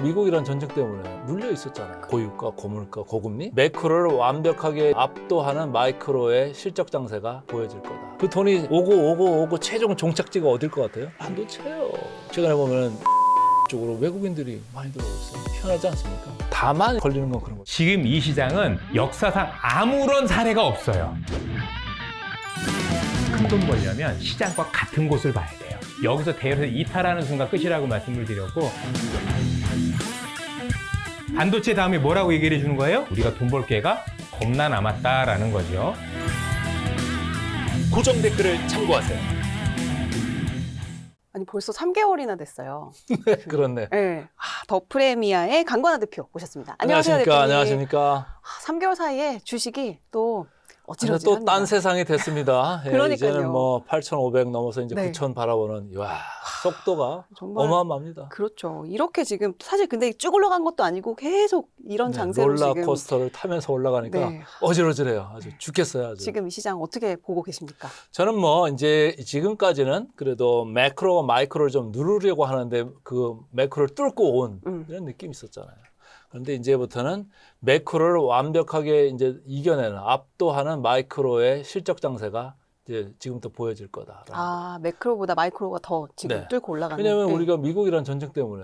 미국이란 전쟁 때문에 눌려 있었잖아요. 고유가, 고물가, 고금리. 매크로를 완벽하게 압도하는 마이크로의 실적 장세가 보여질 거다. 그 돈이 오고 최종 종착지가 어딜 것 같아요? 반도체예요. 최근에 보면 쪽으로 외국인들이 많이 들어오고 있어요. 희한하지 않습니까? 다만 걸리는 건 그런 거죠. 지금 이 시장은 역사상 아무런 사례가 없어요. 큰 돈 벌려면 시장과 같은 곳을 봐야 돼요. 여기서 대여해서 이탈하는 순간 끝이라고 말씀을 드렸고, 반도체 다음에 뭐라고 얘기를 해주는 거예요? 우리가 돈 벌 기회가 겁나 남았다라는 거죠. 고정 댓글을 참고하세요. 아니 벌써 3개월이나 됐어요. 그렇네. 네. 더 프레미아의 강관아 대표 모셨습니다. 안녕하세요, 대표님. 안녕하십니까. 3개월 사이에 주식이 또 또 어지러지합니다. 딴 세상이 됐습니다. 예, 그러니까요. 이제는 뭐 8,500 넘어서 이제 네. 9,000 바라보는 와, 속도가 정말 어마어마합니다. 그렇죠. 이렇게 지금 사실 근데 쭉 올라간 것도 아니고 계속 이런 장세로 지금 롤러코스터를 타면서 올라가니까 네. 어지러지래요. 아주 죽겠어요. 아주. 지금 이 시장 어떻게 보고 계십니까? 저는 뭐 이제 지금까지는 그래도 매크로와 마이크로를 좀 누르려고 하는데 그 매크로를 뚫고 온 이런 느낌이 있었잖아요. 그런데 이제부터는 매크로를 완벽하게 이제 이겨내는 압도하는 마이크로의 실적 장세가 이제 지금부터 보여질 거다. 아, 매크로보다 마이크로가 더 지금 네. 뚫고 올라가는. 왜냐하면 네. 우리가 미국이란 전쟁 때문에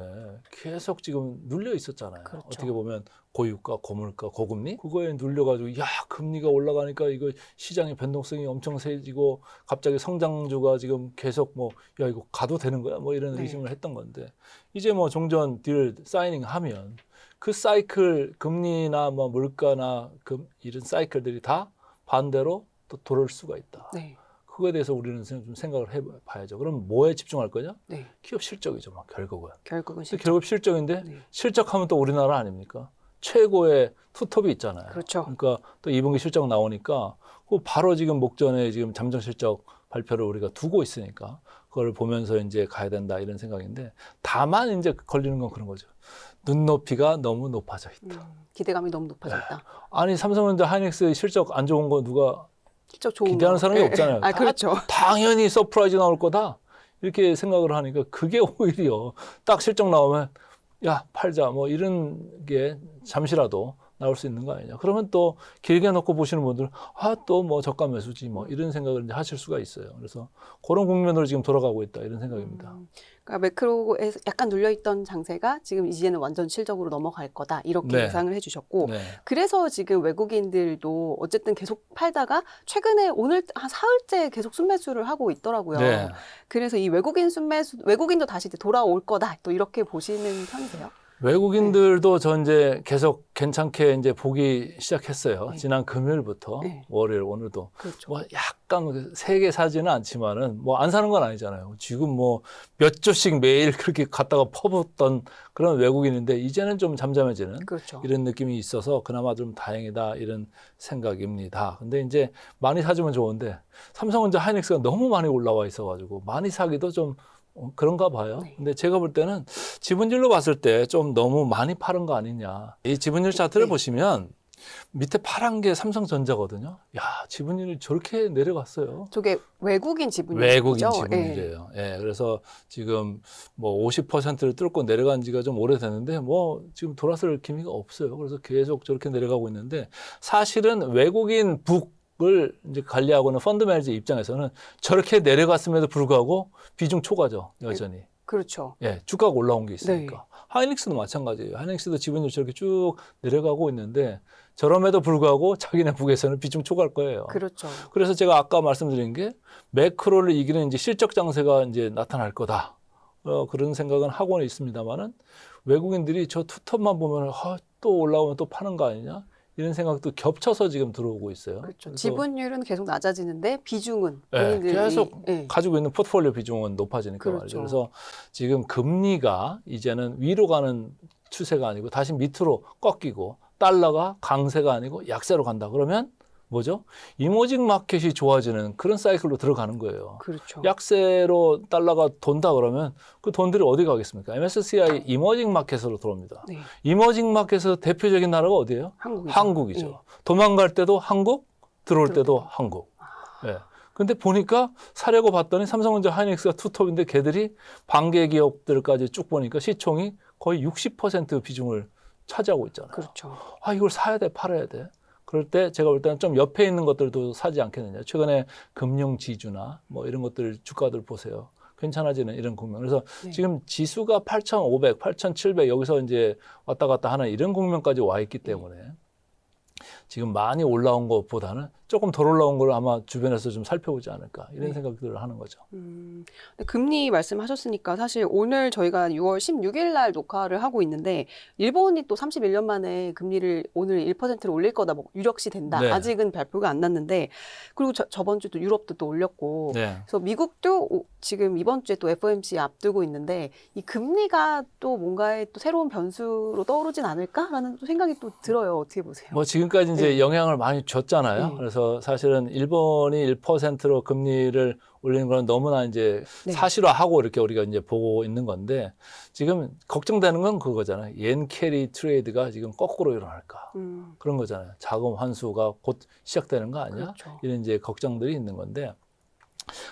계속 지금 눌려 있었잖아요. 그렇죠. 어떻게 보면 고유가, 고물가, 고금리 그거에 눌려가지고 야 금리가 올라가니까 이거 시장의 변동성이 엄청 세지고 갑자기 성장주가 지금 계속 뭐 야 이거 가도 되는 거야 뭐 이런 네. 의심을 했던 건데 이제 뭐 종전 딜 사이닝하면 그 사이클 금리나 뭐 물가나 이런 사이클들이 다 반대로 또 돌을 수가 있다. 네. 그거에 대해서 우리는 좀 생각을 해봐야죠. 그럼 뭐에 집중할 거냐? 네. 기업 실적이죠, 막 결국은. 결국은 근데 실적. 결국 실적인데 네. 실적하면 또 우리나라 아닙니까? 최고의 투톱이 있잖아요. 그렇죠. 그러니까 또 2분기 실적 나오니까 그 바로 지금 목전에 지금 잠정 실적 발표를 우리가 두고 있으니까 그걸 보면서 이제 가야 된다 이런 생각인데 다만 이제 걸리는 건 그런 거죠. 눈높이가 너무 높아져 있다. 기대감이 너무 높아졌다. 아니 삼성전자 하이닉스 실적 안 좋은 거 누가 실적 좋은 기대하는 거. 사람이 네. 없잖아요. 아, 그렇죠. 당연히 서프라이즈 나올 거다. 이렇게 생각을 하니까 그게 오히려 딱 실적 나오면 야 팔자 뭐 이런 게 잠시라도 나올 수 있는 거 아니냐. 그러면 또 길게 놓고 보시는 분들은 또 뭐 저가 매수지 뭐 이런 생각을 이제 하실 수가 있어요. 그래서 그런 국면으로 지금 돌아가고 있다 이런 생각입니다. 그러니까 매크로에서 약간 눌려있던 장세가 지금 이제는 완전 실적으로 넘어갈 거다 이렇게 네. 예상을 해주셨고 네. 그래서 지금 외국인들도 어쨌든 계속 팔다가 최근에 오늘 한 사흘째 계속 순매수를 하고 있더라고요. 네. 그래서 이 외국인 순매수 외국인도 다시 이제 돌아올 거다 또 이렇게 보시는 편이세요? 외국인들도 저 이제 계속 괜찮게 이제 보기 시작했어요. 네. 지난 금요일부터 네. 월요일 오늘도 그렇죠. 뭐 약간 세게 사지는 않지만은 뭐 안 사는 건 아니잖아요. 지금 뭐 몇 조씩 매일 그렇게 갖다가 퍼붓던 그런 외국인인데 이제는 좀 잠잠해지는 그렇죠. 이런 느낌이 있어서 그나마 좀 다행이다 이런 생각입니다. 근데 이제 많이 사주면 좋은데 삼성전자 하이닉스가 너무 많이 올라와 있어가지고 많이 사기도 좀 그런가 봐요. 네. 근데 제가 볼 때는 지분율로 봤을 때 좀 너무 많이 파는 거 아니냐. 이 지분율 차트를 네. 보시면 밑에 파란 게 삼성전자거든요. 야, 지분율이 저렇게 내려갔어요. 저게 외국인 지분이죠. 외국인 지분율이에요. 예, 그래서 지금 뭐 50%를 뚫고 내려간 지가 좀 오래됐는데 뭐 지금 돌아설 기미가 없어요. 그래서 계속 저렇게 내려가고 있는데 사실은 외국인 북을 이제 관리하고는 펀드 매니저 입장에서는 저렇게 내려갔음에도 불구하고 비중 초과죠, 여전히. 그렇죠. 예, 주가가 올라온 게 있으니까. 네. 하이닉스도 마찬가지예요. 하이닉스도 지분율 저렇게 쭉 내려가고 있는데 저럼에도 불구하고 자기네 북에서는 비중 초과할 거예요. 그렇죠. 그래서 제가 아까 말씀드린 게 매크로를 이기는 이제 실적 장세가 이제 나타날 거다. 그런 생각은 하고는 있습니다만은 외국인들이 저 투톱만 보면 또 올라오면 또 파는 거 아니냐? 이런 생각도 겹쳐서 지금 들어오고 있어요. 그렇죠. 그래서 지분율은 계속 낮아지는데 비중은 예, 본인들이 계속 예. 가지고 있는 포트폴리오 비중은 높아지니까 그렇죠. 말이죠. 그래서 지금 금리가 이제는 위로 가는 추세가 아니고 다시 밑으로 꺾이고 달러가 강세가 아니고 약세로 간다. 그러면 뭐죠? 이머징 마켓이 좋아지는 그런 사이클로 들어가는 거예요. 그렇죠. 약세로 달러가 돈다 그러면 그 돈들이 어디 가겠습니까? MSCI 이머징 마켓으로 들어옵니다. 네. 이머징 마켓에서 대표적인 나라가 어디예요? 한국이죠. 한국이죠. 예. 도망갈 때도 한국, 들어올 들어올 때도 때도. 한국. 예. 근데 보니까 사려고 봤더니 삼성전자 하이닉스가 투톱인데 걔들이 반개 기업들까지 쭉 보니까 시총이 거의 60% 비중을 차지하고 있잖아요. 그렇죠. 아, 이걸 사야 돼, 팔아야 돼. 그럴 때 제가 볼 때는 좀 옆에 있는 것들도 사지 않겠느냐. 최근에 금융지주나 뭐 이런 것들 주가들 보세요. 괜찮아지는 이런 국면. 그래서 네. 지금 지수가 8,500, 8,700 여기서 이제 왔다 갔다 하는 이런 국면까지 와 있기 때문에 지금 많이 올라온 것보다는 조금 덜 올라온 걸 아마 주변에서 좀 살펴보지 않을까 이런 네. 생각들을 하는 거죠. 근데 금리 말씀하셨으니까 사실 오늘 저희가 6월 16일 날 녹화를 하고 있는데 일본이 또 31년 만에 금리를 오늘 1%를 올릴 거다 뭐 유력시 된다. 네. 아직은 발표가 안 났는데 그리고 저번 주도 유럽도 또 올렸고 네. 그래서 미국도 지금 이번 주에 또 FOMC 앞두고 있는데 이 금리가 또 뭔가의 또 새로운 변수로 떠오르진 않을까라는 또 생각이 또 들어요. 어떻게 보세요? 뭐 지금까지 이제 네. 영향을 많이 줬잖아요. 네. 그래서 사실은 일본이 1%로 금리를 올리는 건 너무나 이제 네. 사실화하고 이렇게 우리가 이제 보고 있는 건데 지금 걱정되는 건 그거잖아요. 옌 캐리 트레이드가 지금 거꾸로 일어날까. 그런 거잖아요. 자금 환수가 곧 시작되는 거 아니야? 그렇죠. 이런 이제 걱정들이 있는 건데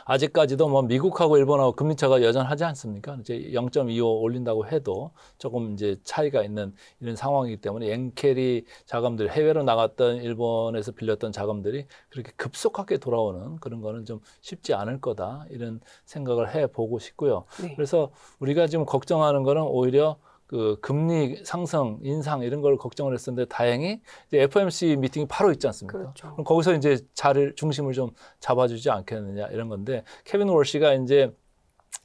아직까지도 뭐 미국하고 일본하고 금리 차가 여전하지 않습니까? 이제 0.25 올린다고 해도 조금 이제 차이가 있는 이런 상황이기 때문에 엔캐리 자금들 해외로 나갔던 일본에서 빌렸던 자금들이 그렇게 급속하게 돌아오는 그런 거는 좀 쉽지 않을 거다 이런 생각을 해보고 싶고요. 네. 그래서 우리가 지금 걱정하는 거는 오히려 그 금리 상승, 인상 이런 걸 걱정을 했었는데 다행히 이제 FOMC 미팅이 바로 있지 않습니까? 그렇죠. 그럼 거기서 이제 중심을 좀 잡아주지 않겠느냐 이런 건데 케빈 월시가 이제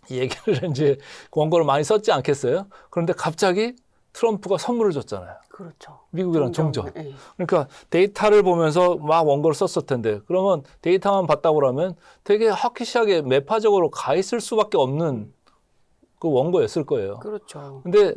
얘기를 이제 원고를 많이 썼지 않겠어요? 그런데 갑자기 트럼프가 선물을 줬잖아요. 그렇죠. 미국이랑 종전. 네. 그러니까 데이터를 보면서 막 원고를 썼을 텐데 그러면 데이터만 봤다고 그러면 되게 화키시하게 매파적으로 가 있을 수밖에 없는 그 원고였을 거예요. 그렇죠. 근데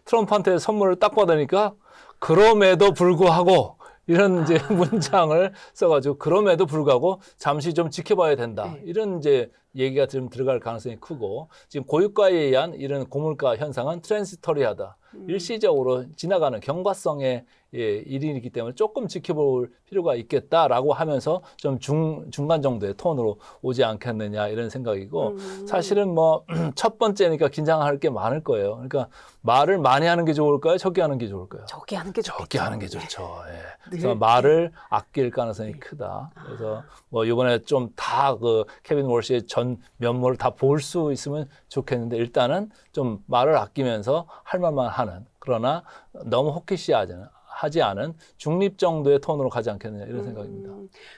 트럼프한테 선물을 딱 받으니까 그럼에도 불구하고 이런 이제 문장을 써가지고 그럼에도 불구하고 잠시 좀 지켜봐야 된다. 네. 이런 이제 얘기가 좀 들어갈 가능성이 크고 지금 고유가에 의한 이런 고물가 현상은 트랜시터리하다. 일시적으로 지나가는 경과성의 일이기 때문에 조금 지켜볼 필요가 있겠다라고 하면서 좀 중간 정도의 톤으로 오지 않겠느냐 이런 생각이고 사실은 뭐 첫 번째니까 긴장할 게 많을 거예요. 그러니까 말을 많이 하는 게 좋을까요? 적게 하는 게 좋을까요? 적게 하는 게 좋겠죠. 적게 하는 게 좋죠. 예. 늘, 그래서 말을 아낄 가능성이 크다. 그래서 뭐 이번에 좀 다 그 케빈 월시의 전 면모를 다 볼 수 있으면 좋겠는데 일단은 좀 말을 아끼면서 할 말만 하는 그러나 너무 호키시하지 않은 중립 정도의 톤으로 가지 않겠느냐 이런 생각입니다.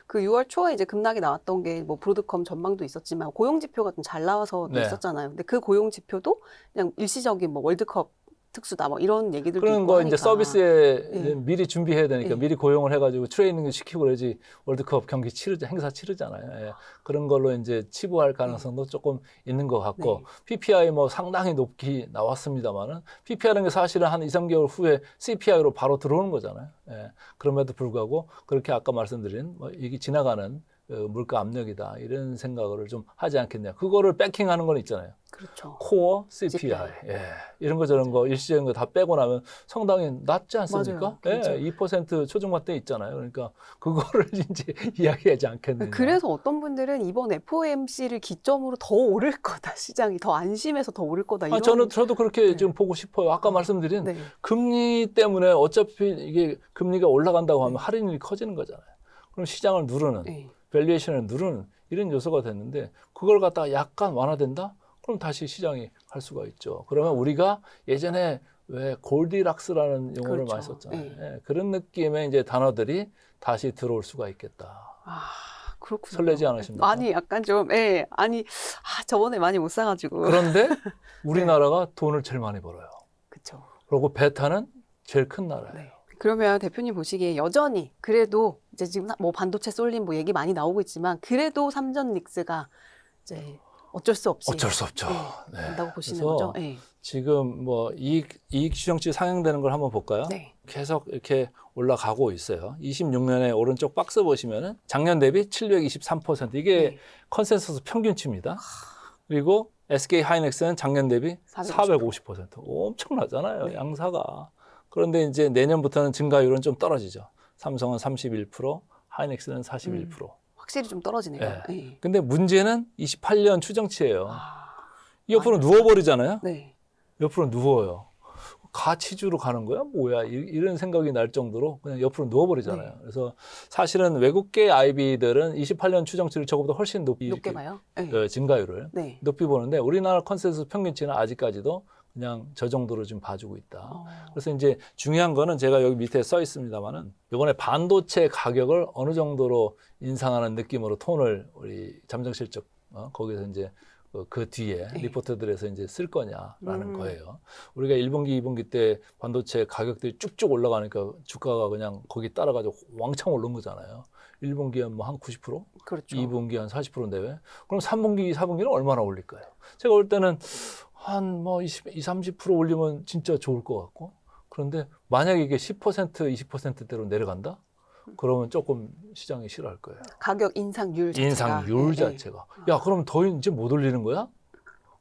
그 6월 초에 이제 급락이 나왔던 게 뭐 브로드컴 전망도 있었지만 고용 지표가 좀 잘 나와서 네. 있었잖아요. 근데 그 고용 지표도 그냥 일시적인 뭐 월드컵 특수다 뭐 이런 얘기들도 그런 있고 거 하니까. 이제 서비스에 네. 미리 준비해야 되니까 네. 미리 고용을 해가지고 트레이닝 시키고 그러지 월드컵 경기 행사 치르잖아요. 예. 그런 걸로 이제 치부할 가능성도 조금 있는 것 같고 네. PPI 뭐 상당히 높게 나왔습니다만은 PPI라는 게 사실은 한 2, 3개월 후에 CPI로 바로 들어오는 거잖아요. 예. 그럼에도 불구하고 그렇게 아까 말씀드린 뭐 이게 지나가는 물가 압력이다 이런 생각을 좀 하지 않겠냐. 그거를 백킹하는 건 있잖아요. 그렇죠. 코어 CPI. 예. 이런 거 저런 거 일시적인 거 다 빼고 나면 상당히 낮지 않습니까? 맞아요. 예. 2% 초중반대 있잖아요. 그러니까 그거를 이제 이야기하지 않겠느냐. 그래서 어떤 분들은 이번 FOMC를 기점으로 더 오를 거다. 시장이 더 안심해서 더 오를 거다. 이런. 저도 그렇게 네. 지금 보고 싶어요. 아까 말씀드린 네. 금리 때문에 어차피 이게 금리가 올라간다고 하면 네. 할인율이 커지는 거잖아요. 그럼 시장을 누르는, 네. 밸류에이션을 누르는 이런 요소가 됐는데 그걸 갖다가 약간 완화된다? 그럼 다시 시장이 갈 수가 있죠. 그러면 우리가 예전에 왜 골디락스라는 용어를 그렇죠. 많이 썼잖아요. 네. 예, 그런 느낌의 이제 단어들이 다시 들어올 수가 있겠다. 그렇군요. 설레지 않으십니까? 아니, 약간 좀, 예. 아니, 저번에 많이 못 사가지고. 그런데 우리나라가 돈을 제일 많이 벌어요. 그쵸. 그리고 베타는 제일 큰 나라예요. 네. 그러면 대표님 보시기에 여전히 그래도 이제 지금 뭐 반도체 쏠림 뭐 얘기 많이 나오고 있지만 그래도 삼전 닉스가 이제 어쩔 수 없이 어쩔 수 없죠. 네, 네. 된다고 보시는 그래서 거죠? 네. 지금 뭐 이익 추정치 상향되는 걸 한번 볼까요? 네. 계속 이렇게 올라가고 있어요. 26년에 오른쪽 박스 보시면은 작년 대비 723% 이게 네. 컨센서스 평균치입니다. 그리고 SK 하이닉스는 작년 대비 450%. 엄청나잖아요. 네. 양사가. 그런데 이제 내년부터는 증가율은 좀 떨어지죠. 삼성은 31%, 하이닉스는 41%. 확실히 좀 떨어지네요. 네. 네. 근데 문제는 28년 추정치예요. 아, 옆으로 맞아요. 누워버리잖아요. 네. 옆으로 누워요. 가치주로 가는 거야? 뭐야? 이런 생각이 날 정도로 그냥 옆으로 누워버리잖아요. 네. 그래서 사실은 외국계 IB들은 28년 추정치를 저거보다 훨씬 높이 높게 봐요? 네. 증가율을 네. 높이 보는데 우리나라 컨센서스 평균치는 아직까지도 그냥 저 정도로 좀 봐주고 있다. 그래서 이제 중요한 거는 제가 여기 밑에 써 있습니다만은 이번에 반도체 가격을 어느 정도로 인상하는 느낌으로 톤을 우리 잠정실적 거기서 이제 그 뒤에 네. 리포트들에서 이제 쓸 거냐라는 거예요. 우리가 1분기, 2분기 때 반도체 가격들이 쭉쭉 올라가니까 주가가 그냥 거기 따라가지고 왕창 오른 거잖아요. 1분기에 뭐 한 90%? 그렇죠. 2분기 한 40% 내외? 그럼 3분기, 4분기는 얼마나 올릴까요? 제가 볼 때는 한 뭐 20, 30% 올리면 진짜 좋을 것 같고 그런데 만약에 이게 10%, 20%대로 내려간다? 그러면 조금 시장이 싫어할 거예요. 가격 인상률 자체가. 인상률 네, 자체가. 야, 그럼 더 이제 못 올리는 거야?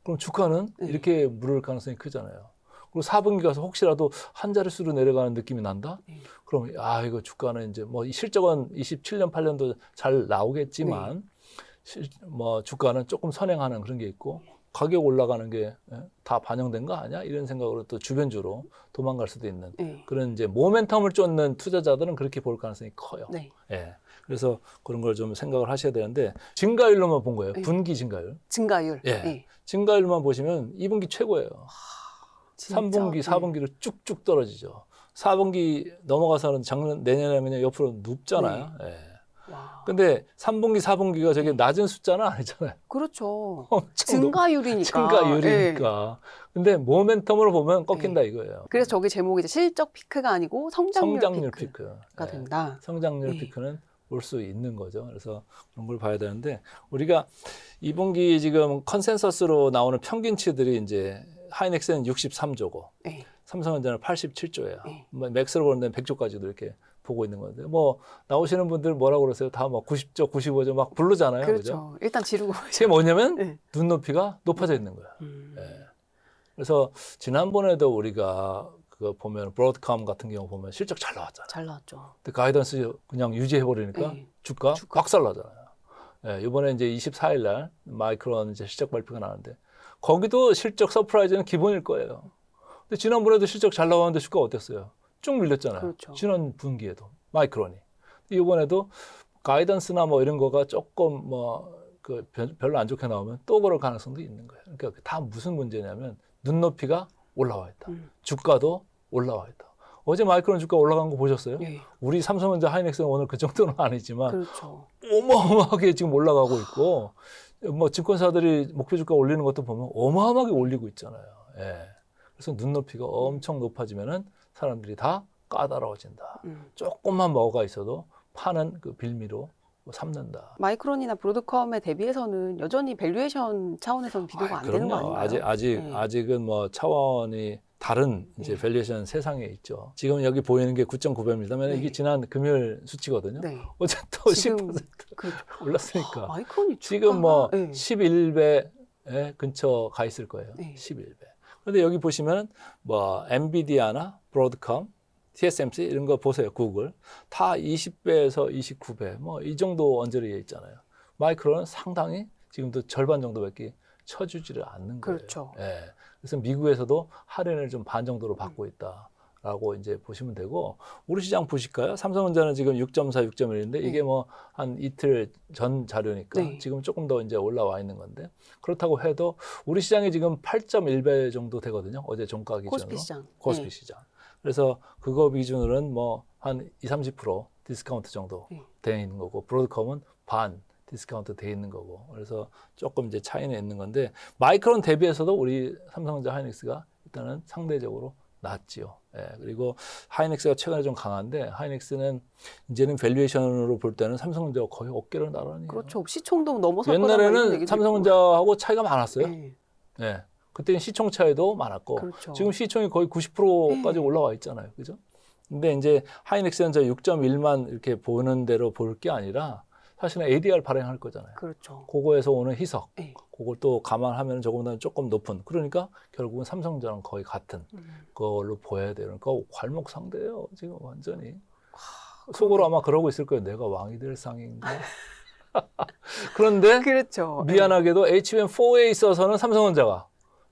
그럼 주가는 네. 이렇게 무를 가능성이 크잖아요. 그리고 4분기 가서 혹시라도 한 자릿수로 내려가는 느낌이 난다? 네. 그럼 이거 주가는 이제 뭐 실적은 27년, 8년도 잘 나오겠지만 뭐 주가는 조금 선행하는 그런 게 있고 가격 올라가는 게 다 반영된 거 아니야? 이런 생각으로 또 주변주로 도망갈 수도 있는 네. 그런 이제 모멘텀을 쫓는 투자자들은 그렇게 볼 가능성이 커요. 네. 예. 그래서 그런 걸 좀 생각을 하셔야 되는데 증가율로만 본 거예요. 네. 분기 증가율. 증가율. 예. 네. 증가율만 보시면 2분기 최고예요. 진짜? 3분기, 네. 4분기로 쭉쭉 떨어지죠. 4분기 넘어가서는 내년에는 옆으로 눕잖아요. 예. 와. 근데 3분기, 4분기가 저게 낮은 숫자는 아니잖아요. 그렇죠. 엄청 증가율이니까. 증가율이니까. 네. 근데 모멘텀으로 보면 꺾인다 이거예요. 그래서 저기 제목이 이제 실적 피크가 아니고 성장률, 피크가 예. 된다. 성장률 네. 피크는 올 수 있는 거죠. 그래서 그런 걸 봐야 되는데 우리가 2분기 지금 컨센서스로 나오는 평균치들이 이제 하이닉스는 63조고 네. 삼성전자는 87조예요. 네. 맥스로 보는 데는 100조까지도 이렇게 보고 있는 건데 뭐 나오시는 분들 뭐라고 그러세요? 다 막 90조, 95조 막 부르잖아요. 그죠? 그렇죠. 일단 지르고. 그게 뭐냐면 네. 눈높이가 높아져 있는 거예요. 예. 그래서 지난번에도 우리가 그거 보면 브로드컴 같은 경우 보면 실적 잘 나왔잖아요. 잘 나왔죠. 근데 가이던스 그냥 유지해 버리니까 네. 주가 박살 나잖아요. 예, 이번에 이제 24일 날 마이크론 이제 실적 발표가 나는데 거기도 실적 서프라이즈는 기본일 거예요. 근데 지난번에도 실적 잘 나왔는데 주가 어땠어요? 쭉 밀렸잖아요. 그렇죠. 지난 분기에도 마이크론이. 이번에도 가이던스나 뭐 이런 거가 조금 뭐 그 별로 안 좋게 나오면 또 그럴 가능성도 있는 거예요. 그러니까 다 무슨 문제냐면 눈높이가 올라와 있다. 주가도 올라와 있다. 어제 마이크론 주가 올라간 거 보셨어요? 네. 우리 삼성전자 하이닉스는 오늘 그 정도는 아니지만 그렇죠. 어마어마하게 지금 올라가고 있고 뭐 증권사들이 목표 주가 올리는 것도 보면 어마어마하게 올리고 있잖아요. 예. 그래서 눈높이가 엄청 높아지면은 사람들이 다 까다로워진다. 조금만 뭐가 있어도 파는 그 빌미로 삼는다. 마이크론이나 브로드컴에 대비해서는 여전히 밸류에이션 차원에서는 비교가 안 되는 거 그럼요. 아닌가요? 네. 아직은 뭐 차원이 다른 이제 밸류에이션 세상에 있죠. 지금 여기 보이는 게 9.9배입니다만 네. 이게 지난 금요일 수치거든요. 네. 어제 또 지금 10% 그 올랐으니까. 마이크론이 지금 뭐 네. 11배 근처 가 있을 거예요. 네. 11배. 그런데 여기 보시면 뭐 엔비디아나 브로드컴, TSMC 이런 거 보세요. 구글 다 20배에서 29배 뭐 이 정도 언저리에 있잖아요. 마이크론은 상당히 지금도 절반 정도밖에 쳐주지를 않는 거예요. 그렇죠. 예. 그래서 미국에서도 할인을 좀 반 정도로 받고 있다라고 이제 보시면 되고 우리 시장 보실까요? 삼성전자는 지금 6.4, 6.1인데 이게 뭐 한 이틀 전 자료니까 네. 지금 조금 더 이제 올라와 있는 건데 그렇다고 해도 우리 시장이 지금 8.1배 정도 되거든요. 어제 종가 기준으로. 코스피 시장. 코스피 네. 시장. 그래서 그거 기준으로는 뭐 한 20, 30% 디스카운트 정도 네. 돼 있는 거고 브로드컴은 반 디스카운트 돼 있는 거고 그래서 조금 이제 차이는 있는 건데 마이크론 대비해서도 우리 삼성전자 하이닉스가 일단은 상대적으로 낫지요. 예, 그리고 하이닉스가 최근에 좀 강한데 하이닉스는 이제는 밸류에이션으로 볼 때는 삼성전자가 거의 어깨를 나란히 해요. 그렇죠. 시총도 넘어설 거다. 뭐 이런 옛날에는 얘기도 삼성전자하고 차이가 많았어요. 있고. 네. 예. 그때는 시총 차이도 많았고 그렇죠. 지금 시총이 거의 90%까지 올라와 있잖아요. 그죠? 근데 이제 하이닉스는 저 6.1만 이렇게 보는 대로 볼 게 아니라 사실은 ADR 발행할 거잖아요. 그렇죠. 그거에서 오는 희석, 네. 그걸 또 감안하면 조금보다 조금 높은. 그러니까 결국은 삼성전자랑 거의 같은 걸로 보여야 돼요. 그러니까 괄목상대예요. 지금 완전히. 속으로 아마 그러고 있을 거예요. 내가 왕이 될 상인가? 그런데 그렇죠. 미안하게도 HBM4에 있어서는 삼성전자가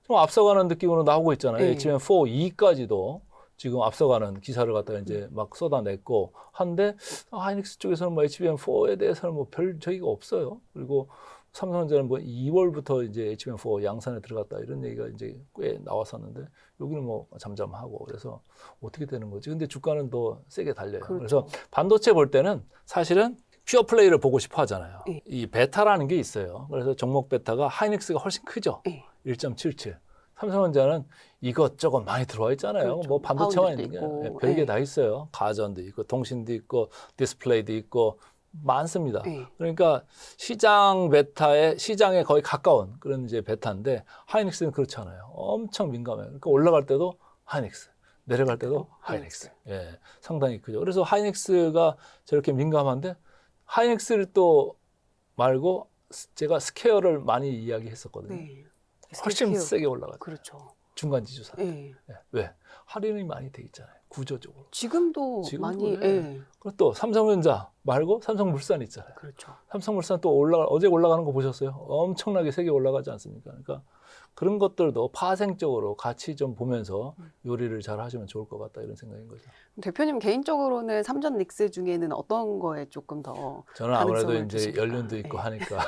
좀 앞서가는 느낌으로 나오고 있잖아요. 네. HBM4E까지도 지금 앞서가는 기사를 갖다가 이제 막 쏟아냈고 한데 하이닉스 쪽에서는 뭐 HBM4에 대해서는 뭐 별 저기가 없어요. 그리고 삼성전자는 뭐 2월부터 이제 HBM4 양산에 들어갔다 이런 얘기가 이제 꽤 나왔었는데 여기는 뭐 잠잠하고 그래서 어떻게 되는 거지? 근데 주가는 더 세게 달려요. 그렇죠. 그래서 반도체 볼 때는 사실은 퓨어 플레이를 보고 싶어 하잖아요. 네. 이 베타라는 게 있어요. 그래서 종목 베타가 하이닉스가 훨씬 크죠. 네. 1.77. 삼성전자는 이것저것 많이 들어와 있잖아요. 그렇죠. 뭐 반도체만 파운드도 있는 게 있고. 별게 네. 다 있어요. 가전도 있고 통신도 있고 디스플레이도 있고 많습니다. 네. 그러니까 시장에 거의 가까운 그런 이제 베타인데 하이닉스는 그렇지 않아요. 엄청 민감해요. 그러니까 올라갈 때도 하이닉스, 내려갈 때도 하이닉스. 예, 상당히 크죠. 그래서 하이닉스가 저렇게 민감한데 하이닉스를 또 말고 제가 스퀘어를 많이 이야기했었거든요. 네. 훨씬 스케일. 세게 올라가죠. 그렇죠. 중간 지주사. 네. 예. 왜? 할인이 많이 돼 있잖아요. 구조적으로. 지금도 많이. 예. 그리고 또 삼성전자 말고 삼성물산 있잖아요. 그렇죠. 삼성물산 또 어제 올라가는 거 보셨어요? 엄청나게 세게 올라가지 않습니까? 그러니까 그런 것들도 파생적으로 같이 좀 보면서 요리를 잘 하시면 좋을 것 같다 이런 생각인 거죠. 대표님 개인적으로는 삼전 닉스 중에는 어떤 거에 조금 더 저는 아무래도 가능성을 이제 두십니까? 연륜도 있고 네. 하니까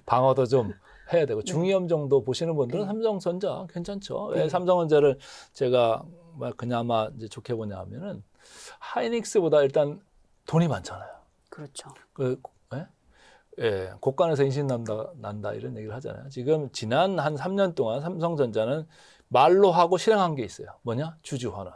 방어도 좀 해야 되고 네. 중위험 정도 보시는 분들은 네. 삼성전자 괜찮죠. 네. 왜 삼성전자를 제가 그나마 이제 좋게 보냐 하면은 하이닉스보다 일단 돈이 많잖아요. 그렇죠. 고간에서 인신 난다 이런 얘기를 하잖아요. 지금 지난 한 3년 동안 삼성전자는 말로 하고 실행한 게 있어요. 뭐냐? 주주 환원.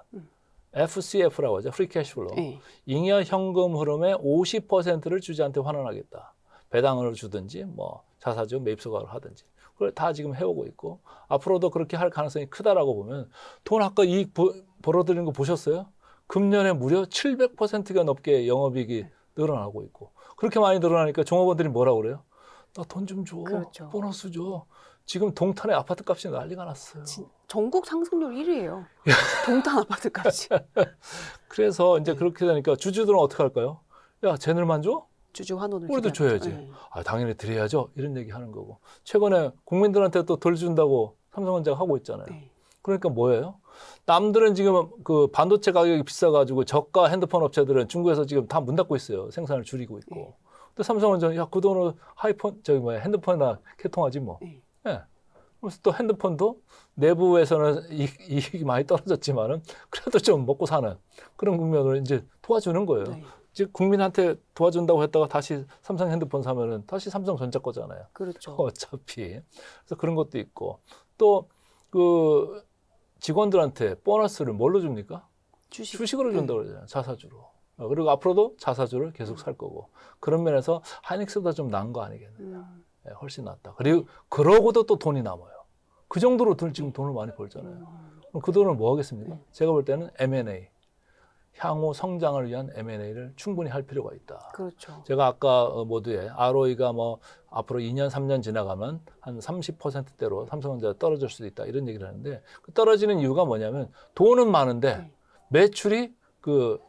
FCF라고 하죠. 프리 캐시플로우. 네. 잉여 현금 흐름의 50%를 주주한테 환원하겠다. 배당을 주든지 뭐 자사주 매입 소각을 하든지. 그걸 다 지금 해오고 있고 앞으로도 그렇게 할 가능성이 크다라고 보면 돈 아까 이익 벌어들이는 거 보셨어요? 금년에 무려 700%가 넘게 영업이익이 늘어나고 있고 그렇게 많이 늘어나니까 종업원들이 뭐라고 그래요? 나 돈 좀 줘. 그렇죠. 보너스 줘. 지금 동탄의 아파트 값이 난리가 났어요. 전국 상승률 1위예요. 동탄 아파트 값이. 그래서 이제 네. 그렇게 되니까 주주들은 어떻게 할까요? 야, 쟤들만 줘? 주주 환원을 우리도 기다려야죠. 줘야지. 네. 아, 당연히 드려야죠. 이런 얘기 하는 거고. 최근에 국민들한테 또 덜 준다고 삼성전자가 하고 있잖아요. 네. 그러니까 뭐예요? 남들은 지금 그 반도체 가격이 비싸가지고 저가 핸드폰 업체들은 중국에서 지금 다 문 닫고 있어요. 생산을 줄이고 있고. 네. 근데 삼성전자 야, 그 돈으로 핸드폰이나 개통하지 뭐. 네. 예. 그래서 또 핸드폰도 내부에서는 이익이 많이 떨어졌지만은 그래도 좀 먹고 사는 그런 국면으로 이제 도와주는 거예요. 네. 즉 국민한테 도와준다고 했다가 다시 삼성 핸드폰 사면은 다시 삼성전자 거잖아요. 그렇죠. 어차피. 그래서 그런 것도 있고 또 그 직원들한테 보너스를 뭘로 줍니까? 주식으로 준다고 그러잖아요. 자사주로. 그리고 앞으로도 자사주를 계속 살 거고. 그런 면에서 하이닉스보다 좀 나은 거 아니겠느냐. 네, 훨씬 낫다. 그리고 그러고도 또 돈이 남아요. 그 정도로 지금 돈을 많이 벌잖아요. 그럼 그 돈을 뭐 하겠습니까? 제가 볼 때는 M&A. 향후 성장을 위한 M&A를 충분히 할 필요가 있다. 그렇죠. 제가 아까 모두에 ROE가 뭐 앞으로 2년, 3년 지나가면 한 30%대로 삼성전자 떨어질 수도 있다. 이런 얘기를 하는데 그 떨어지는 이유가 뭐냐면 돈은 많은데 네. 매출이 그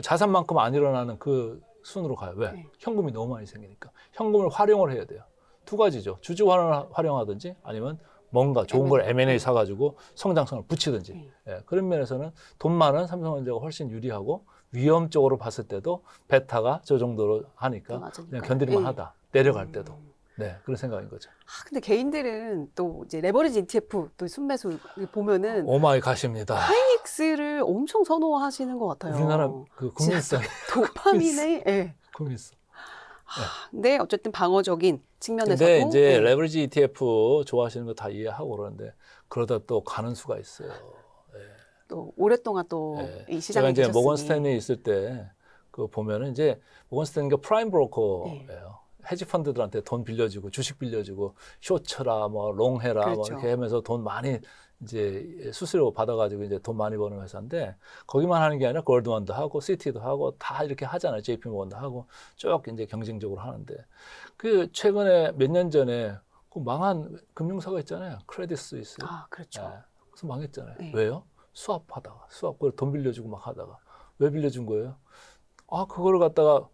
자산만큼 안 일어나는 그 순으로 가요. 왜? 네. 현금이 너무 많이 생기니까. 현금을 활용을 해야 돼요. 두 가지죠. 주주 활용하든지 아니면 뭔가 좋은 걸 M&A 사가지고 성장성을 붙이든지. 예, 그런 면에서는 돈 많은 삼성전자가 훨씬 유리하고 위험적으로 봤을 때도 베타가 저 정도로 하니까 그냥 견딜만 하다. 내려갈 때도. 네, 그런 생각인 거죠. 근데 개인들은 또 이제 레버리지 ETF 또 순매수 보면은 오마이 갓입니다. 하이닉스를 엄청 선호하시는 것 같아요. 우리나라 그 국민성. 도파민의 예. 국민성. 근데 어쨌든 방어적인 측면에서도 근데 이제 예. 레버리지 ETF 좋아하시는 거 다 이해하고 그러는데 그러다 또 가는 수가 있어요. 또 오랫동안 또 이 시장에 제가 이제 계셨으니. 모건 스탠리 있을 때 그 보면은 이제 모건 스탠리가 프라임 브로커예요. 헤지 펀드들한테 돈 빌려주고 주식 빌려주고 쇼츠라 뭐 롱해라 그렇죠. 뭐 이렇게 하면서 돈 많이 이제 수수료 받아가지고 이제 돈 많이 버는 회사인데 거기만 하는 게 아니라 골드만도 하고 시티도 하고 다 이렇게 하잖아요. JP 모건도 하고 쭉 이제 경쟁적으로 하는데 그 최근에 몇 년 전에 그 망한 금융사가 있잖아요. 크레딧 스위스. 그렇죠. 네. 그래서 망했잖아요. 네. 왜요? 수합하다가 그걸 돈 빌려주고 막 하다가 왜 빌려준 거예요? 그거를 갖다가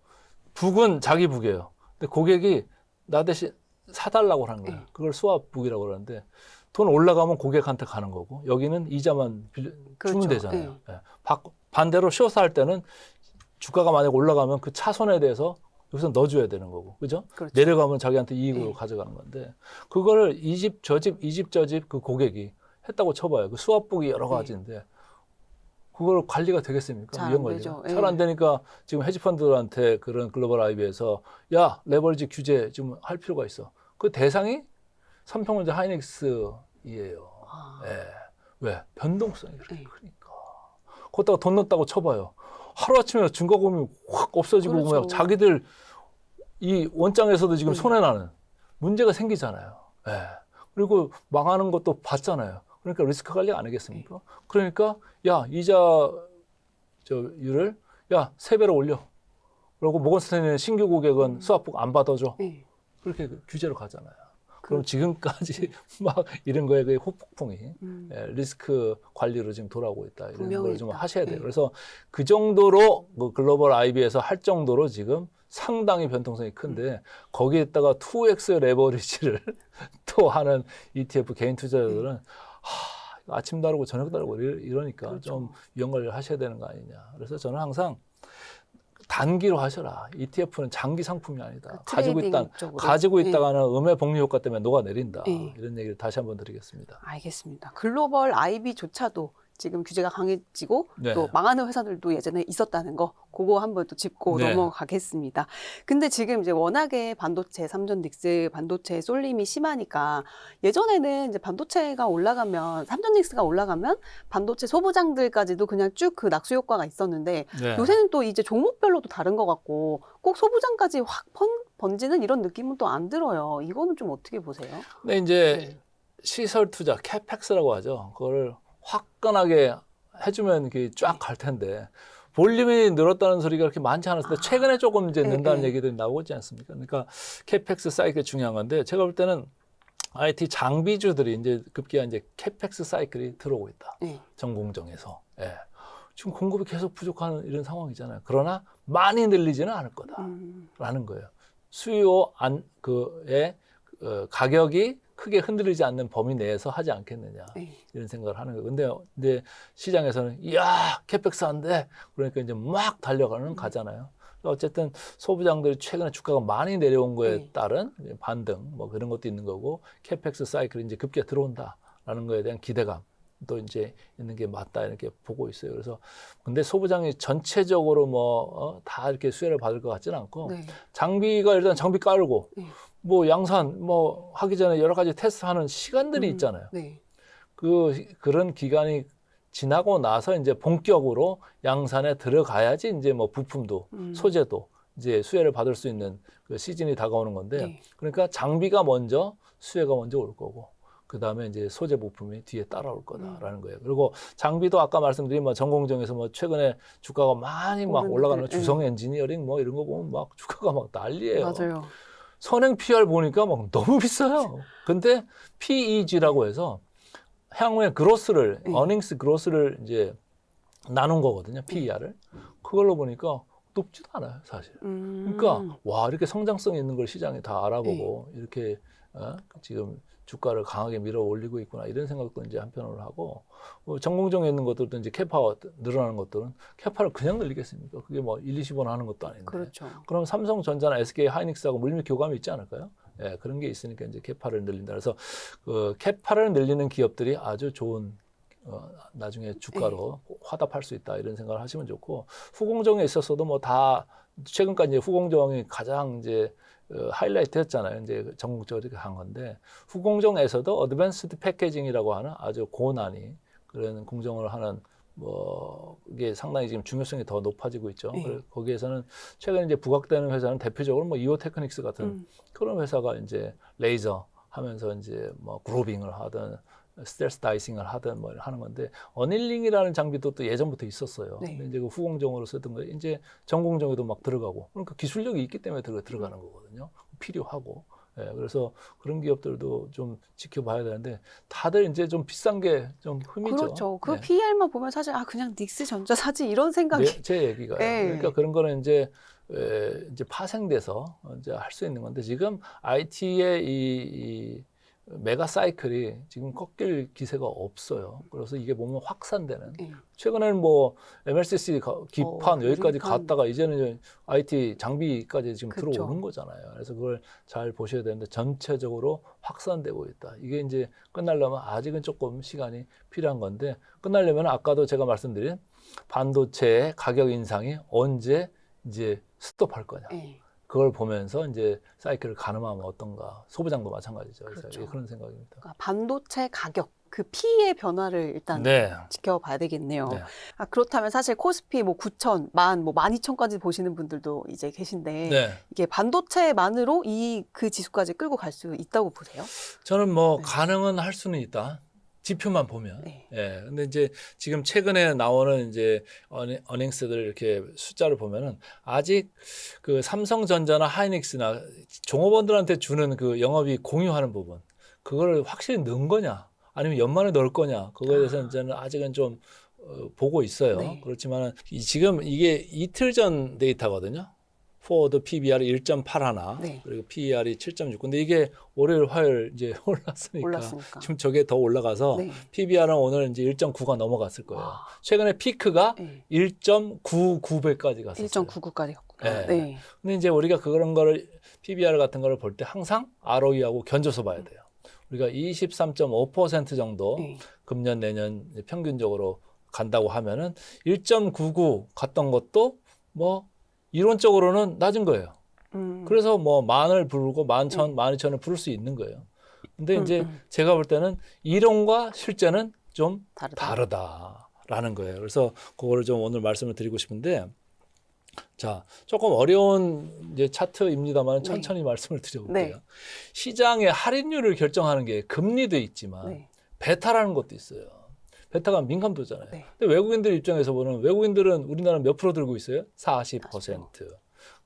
북은 자기 북이에요. 근데 고객이 나 대신 사달라고 하는 거예요. 그걸 수합북이라고 그러는데 돈 올라가면 고객한테 가는 거고 여기는 이자만 그렇죠. 주면 되잖아요. 예. 반대로 숏 할 때는 주가가 만약 올라가면 그 차손에 대해서 여기서 넣어줘야 되는 거고, 그죠? 그렇죠. 내려가면 자기한테 이익으로 네. 가져가는 건데 그거를 이 집 저 집 그 고객이 했다고 쳐봐요. 그 수합복이 여러 네. 가지인데 그걸 관리가 되겠습니까? 잘 이런 안 관리가 되죠. 잘 안 되니까 지금 헤지펀드들한테 그런 글로벌 IB에서 야 레버리지 규제 좀 할 필요가 있어. 그 대상이 삼성전자 하이닉스이에요. 아, 예. 왜? 변동성이 그렇게 네. 크니까. 거기다가 돈 넣었다고 쳐봐요. 하루아침에 증거금이 확 없어지고 그렇죠. 그러면 자기들 이 원장에서도 지금 네. 손해나는 문제가 생기잖아요. 예. 그리고 망하는 것도 봤잖아요. 그러니까 리스크 관리 안 하겠습니까? 그러니까 야 이자 율을 야 3배로 올려. 그리고 모건스탠리는 신규 고객은 수합복 안 받아줘. 네. 그렇게 규제로 가잖아요. 그럼 지금까지 막 이런 거에 그 후폭풍이 리스크 관리로 지금 돌아오고 있다. 이런 분명히 걸 좀 있다. 하셔야 돼요. 네. 그래서 그 정도로 그 글로벌 IB에서 할 정도로 지금 상당히 변동성이 큰데 거기에다가 2x 레버리지를 또 하는 ETF 개인 투자자들은 아침 다르고 저녁 다르고 이러니까 그렇죠. 좀 위험 관리를 하셔야 되는 거 아니냐. 그래서 저는 항상 단기로 하셔라. ETF는 장기 상품이 아니다. 그 가지고 트레이딩 쪽으로. 가지고 네. 있다가는 음의 복리 효과 때문에 녹아내린다. 네. 이런 얘기를 다시 한번 드리겠습니다. 알겠습니다. 글로벌 IB조차도 지금 규제가 강해지고 네. 또 망하는 회사들도 예전에 있었다는 거 그거 한번 또 짚고 네. 넘어가겠습니다. 근데 지금 이제 워낙에 반도체, 삼전닉스, 반도체 쏠림이 심하니까 예전에는 이제 반도체가 올라가면 삼전닉스가 올라가면 반도체 소부장들까지도 그냥 쭉 그 낙수 효과가 있었는데 네. 요새는 또 이제 종목별로도 다른 것 같고 꼭 소부장까지 확 번지는 이런 느낌은 또 안 들어요. 이거는 좀 어떻게 보세요? 근데 이제 네. 시설 투자, 캐펙스라고 하죠. 그거를 화끈하게 해주면 이게 쫙 갈 텐데 볼륨이 늘었다는 소리가 그렇게 많지 않았을 때 최근에 조금 이제 는다는 네. 얘기들이 나오고 있지 않습니까? 그러니까 캐펙스 사이클이 중요한 건데 제가 볼 때는 IT 장비주들이 이제 급기야 이제 캐펙스 사이클이 들어오고 있다. 네. 전공정에서. 예. 지금 공급이 계속 부족한 이런 상황이잖아요. 그러나 많이 늘리지는 않을 거다라는 거예요. 수요 그의 가격이 크게 흔들리지 않는 범위 내에서 하지 않겠느냐 네. 이런 생각을 하는 거예요. 근데 시장에서는 이야 캐펙스 한데 그러니까 이제 막 달려가는 가잖아요. 어쨌든 소부장들이 최근에 주가가 많이 내려온 거에 네. 따른 반등 뭐 그런 것도 있는 거고 캐펙스 사이클이 이제 급기야 들어온다라는 거에 대한 기대감. 또 이제 있는 게 맞다 이렇게 보고 있어요. 그래서 근데 소부장이 전체적으로 뭐 다 이렇게 수혜를 받을 것 같지는 않고 네. 장비가 일단 장비 깔고 네. 뭐 양산 뭐 하기 전에 여러 가지 테스트하는 시간들이 있잖아요. 네. 그런 기간이 지나고 나서 이제 본격으로 양산에 들어가야지 이제 뭐 부품도 소재도 이제 수혜를 받을 수 있는 그 시즌이 다가오는 건데 네. 그러니까 장비가 먼저 수혜가 먼저 올 거고. 그 다음에 이제 소재 부품이 뒤에 따라올 거다라는 거예요. 그리고 장비도 아까 말씀드린 뭐 전공정에서 뭐 최근에 주가가 많이 막 올라가는 주성 엔지니어링 뭐 이런 거 보면 막 주가가 막 난리예요. 맞아요. 선행 PR 보니까 막 너무 비싸요. 근데 PEG라고 해서 향후에 그로스를 어닝스 그로스를 이제 나눈 거거든요. PER을. 그걸로 보니까 높지도 않아요, 사실. 그러니까 와 이렇게 성장성 있는 걸 시장이 다 알아보고 이렇게 지금 주가를 강하게 밀어 올리고 있구나 이런 생각도 이제 한편으로 하고 전공정에 있는 것들도 이제 캐파 늘어나는 것들은 캐파를 그냥 늘리겠습니까? 그게 뭐 1, 20원 하는 것도 아닌데. 그렇죠. 그럼 삼성전자나 SK 하이닉스하고 물밑 교감이 있지 않을까요? 예, 그런 게 있으니까 이제 캐파를 늘린다. 그래서 그 캐파를 늘리는 기업들이 아주 좋은 나중에 주가로 화답할 수 있다 이런 생각을 하시면 좋고 후공정에 있었어도 뭐 다 최근까지 이제 후공정이 가장 이제 하이라이트 했잖아요. 이제 전국적으로 이렇게 한 건데 후공정에서도 어드밴스드 패키징이라고 하는 아주 고난이 그런 공정을 하는 뭐 이게 상당히 지금 중요성이 더 높아지고 있죠. 거기에서는 최근에 이제 부각되는 회사는 대표적으로 뭐 이오테크닉스 같은 그런 회사가 이제 레이저 하면서 이제 뭐 그루빙을 하든 스텔스 다이싱을 하든 뭐 하는 건데 어닐링이라는 장비도 또 예전부터 있었어요. 근데 이제 그 후공정으로 쓰던 거 이제 전공정에도 막 들어가고 그러니까 기술력이 있기 때문에 들어가는 거거든요. 필요하고. 예, 그래서 그런 기업들도 좀 지켜봐야 되는데 다들 이제 좀 비싼 게 좀 흠이죠. 그렇죠. 그 PER만 보면 사실 그냥 닉스 전자 사지 이런 생각이. 제 얘기가요. 그러니까 그런 거는 이제 파생돼서 이제 할 수 있는 건데 지금 IT의 이 메가 사이클이 지금 꺾일 기세가 없어요. 그래서 이게 보면 확산되는. 네. 최근에는 뭐 MLCC 기판 여기까지 기판. 갔다가 이제는 이제 IT 장비까지 지금 그쵸. 들어오는 거잖아요. 그래서 그걸 잘 보셔야 되는데 전체적으로 확산되고 있다. 이게 이제 끝나려면 아직은 조금 시간이 필요한 건데 끝나려면 아까도 제가 말씀드린 반도체의 가격 인상이 언제 이제 스톱할 거냐. 네. 그걸 보면서 이제 사이클을 가늠하면 어떤가. 소부장도 마찬가지죠. 그래서 그렇죠. 그런 생각입니다. 그러니까 반도체 가격 그 P의 변화를 일단 네. 지켜봐야 되겠네요. 네. 그렇다면 사실 코스피 뭐 9천, 만, 뭐 12,000까지 보시는 분들도 이제 계신데 네. 이게 반도체만으로 그 지수까지 끌고 갈 수 있다고 보세요? 저는 뭐 네. 가능은 할 수는 있다. 지표만 보면. 네. 예. 근데 이제 지금 최근에 나오는 이제 어닝스들 이렇게 숫자를 보면은 아직 그 삼성전자나 하이닉스나 종업원들한테 주는 그 영업이 공유하는 부분 그거를 확실히 넣은 거냐 아니면 연말에 넣을 거냐 그거에 대해서는 저는 아직은 좀 보고 있어요. 네. 그렇지만은 지금 이게 이틀 전 데이터거든요. 포워드 PBR이 1.81 네. 그리고 PER이 7.6. 근데 이게 월요일 화요일 이제 올랐으니까 지금 저게 더 올라가서 네. PBR은 오늘 이제 1.9가 넘어갔을 거예요. 와. 최근에 피크가 네. 1.99배까지 갔었어요. 1.99까지 갔구나. 네. 네. 근데 이제 우리가 그런 거를 PBR 같은 거를 볼 때 항상 ROE하고 견줘서 봐야 돼요. 우리가 23.5% 정도 네. 금년 내년 평균적으로 간다고 하면은 1.99 갔던 것도 뭐 이론적으로는 낮은 거예요. 그래서 뭐 만을 부르고 11,000, 12,000을 부를 수 있는 거예요. 근데 이제 제가 볼 때는 이론과 실제는 좀 다르다라는 거예요. 그래서 그거를 좀 오늘 말씀을 드리고 싶은데 자, 조금 어려운 이제 차트입니다만 천천히 말씀을 드려볼게요. 네. 시장의 할인율을 결정하는 게 금리도 있지만 네. 베타라는 것도 있어요. 베타가 민감도잖아요. 네. 근데 외국인들 입장에서 보면 외국인들은 우리나라 몇 프로 들고 있어요? 40%.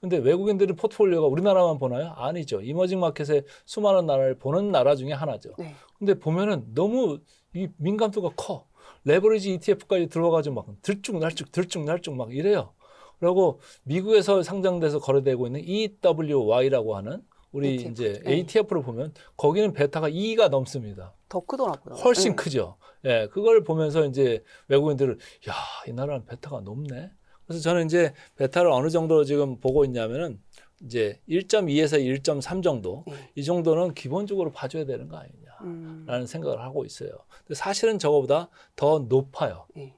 근데 외국인들은 포트폴리오가 우리나라만 보나요? 아니죠. 이머징 마켓에 수많은 나라를 보는 나라 중에 하나죠. 네. 근데 보면은 너무 이 민감도가 커. 레버리지 ETF까지 들어가가지고 막 들쭉날쭉 막 이래요. 그리고 미국에서 상장돼서 거래되고 있는 EWY라고 하는 우리 ETF. 이제 네. ATF를 보면 거기는 베타가 2가 넘습니다. 더 크더라고요. 훨씬 네. 크죠. 예, 그걸 보면서 이제 외국인들은 야, 이 나라는 베타가 높네. 그래서 저는 이제 베타를 어느 정도 지금 보고 있냐면은 이제 1.2에서 1.3 정도 네. 이 정도는 기본적으로 봐줘야 되는 거 아니냐라는 생각을 하고 있어요. 근데 사실은 저거보다 더 높아요. 네.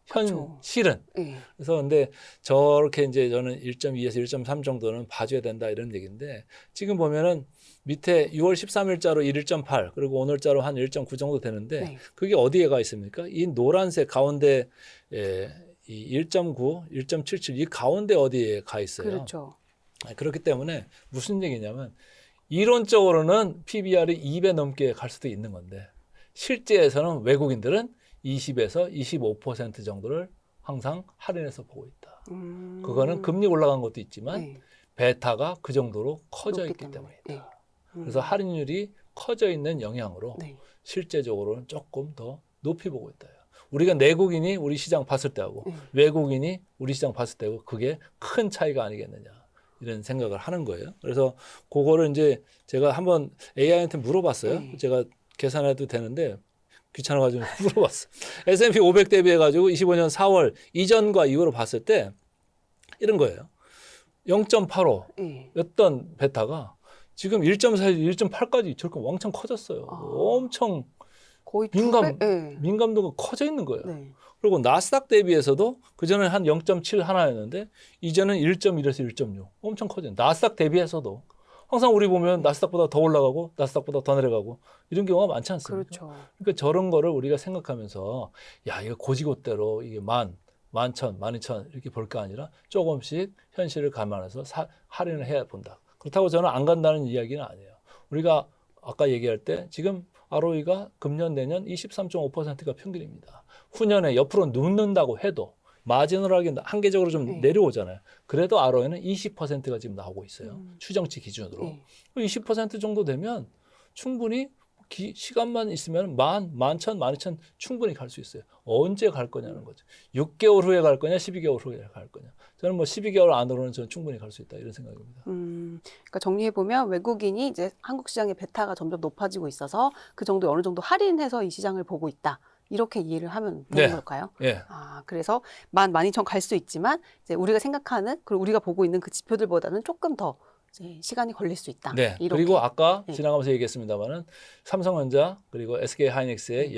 그렇죠. 현실은. 네. 그래서 근데 저렇게 이제 저는 1.2에서 1.3 정도는 봐줘야 된다 이런 얘기인데 지금 보면은 밑에 6월 13일자로 1.8 그리고 오늘자로 한 1.9 정도 되는데 네. 그게 어디에 가 있습니까? 이 노란색 가운데 이 1.9, 1.77 이 가운데 어디에 가 있어요. 그렇죠. 그렇기 때문에 무슨 얘기냐면 이론적으로는 PBR이 2배 넘게 갈 수도 있는 건데 실제에서는 외국인들은 20에서 25% 정도를 항상 할인해서 보고 있다. 그거는 금리 올라간 것도 있지만 네. 베타가 그 정도로 커져 높기 있기 때문이다. 네. 그래서 할인율이 커져 있는 영향으로 네. 실제적으로는 조금 더 높이 보고 있다. 우리가 내국인이 우리 시장 봤을 때하고 외국인이 우리 시장 봤을 때하고 그게 큰 차이가 아니겠느냐 이런 생각을 하는 거예요. 그래서 그거를 이제 제가 한번 AI한테 물어봤어요. 네. 제가 계산해도 되는데 귀찮아가지고 물어봤어. S&P 500 대비해가지고 25년 4월 이전과 이후로 봤을 때 이런 거예요. 0.85였던 베타가 지금 1.4, 1.8까지 저렇게 왕창 커졌어요. 엄청 거의 민감도가 커져 있는 거예요. 네. 그리고 나스닥 대비해서도 그전에 한 0.7 하나였는데 이제는 1.1에서 1.6 엄청 커져요. 나스닥 대비해서도 항상 우리 보면 나스닥보다 더 올라가고 나스닥보다 더 내려가고 이런 경우가 많지 않습니까? 그렇죠. 그러니까 저런 거를 우리가 생각하면서 야 이거 고지고대로 이게 11,000, 12,000 이렇게 볼 게 아니라 조금씩 현실을 감안해서 할인을 해야 본다. 그렇다고 저는 안 간다는 이야기는 아니에요. 우리가 아까 얘기할 때 지금 ROE가 금년 내년 23.5%가 평균입니다. 후년에 옆으로 눕는다고 해도 마지노하게 한계적으로 좀 내려오잖아요. 그래도 ROE는 20%가 지금 나오고 있어요. 추정치 기준으로. 20% 정도 되면 충분히 시간만 있으면 11,000, 12,000 충분히 갈 수 있어요. 언제 갈 거냐는 거죠. 6개월 후에 갈 거냐, 12개월 후에 갈 거냐. 저는 뭐 12개월 안으로는 저는 충분히 갈 수 있다 이런 생각입니다. 그러니까 정리해 보면 외국인이 이제 한국 시장의 베타가 점점 높아지고 있어서 그 정도 어느 정도 할인해서 이 시장을 보고 있다. 이렇게 이해를 하면 되는 네. 걸까요? 예. 그래서 12,000 갈 수 있지만 이제 우리가 생각하는 그리고 우리가 보고 있는 그 지표들보다는 조금 더 이제 시간이 걸릴 수 있다. 네. 이렇게. 그리고 아까 네. 지나가면서 얘기했습니다만은 삼성전자 그리고 SK 하이닉스의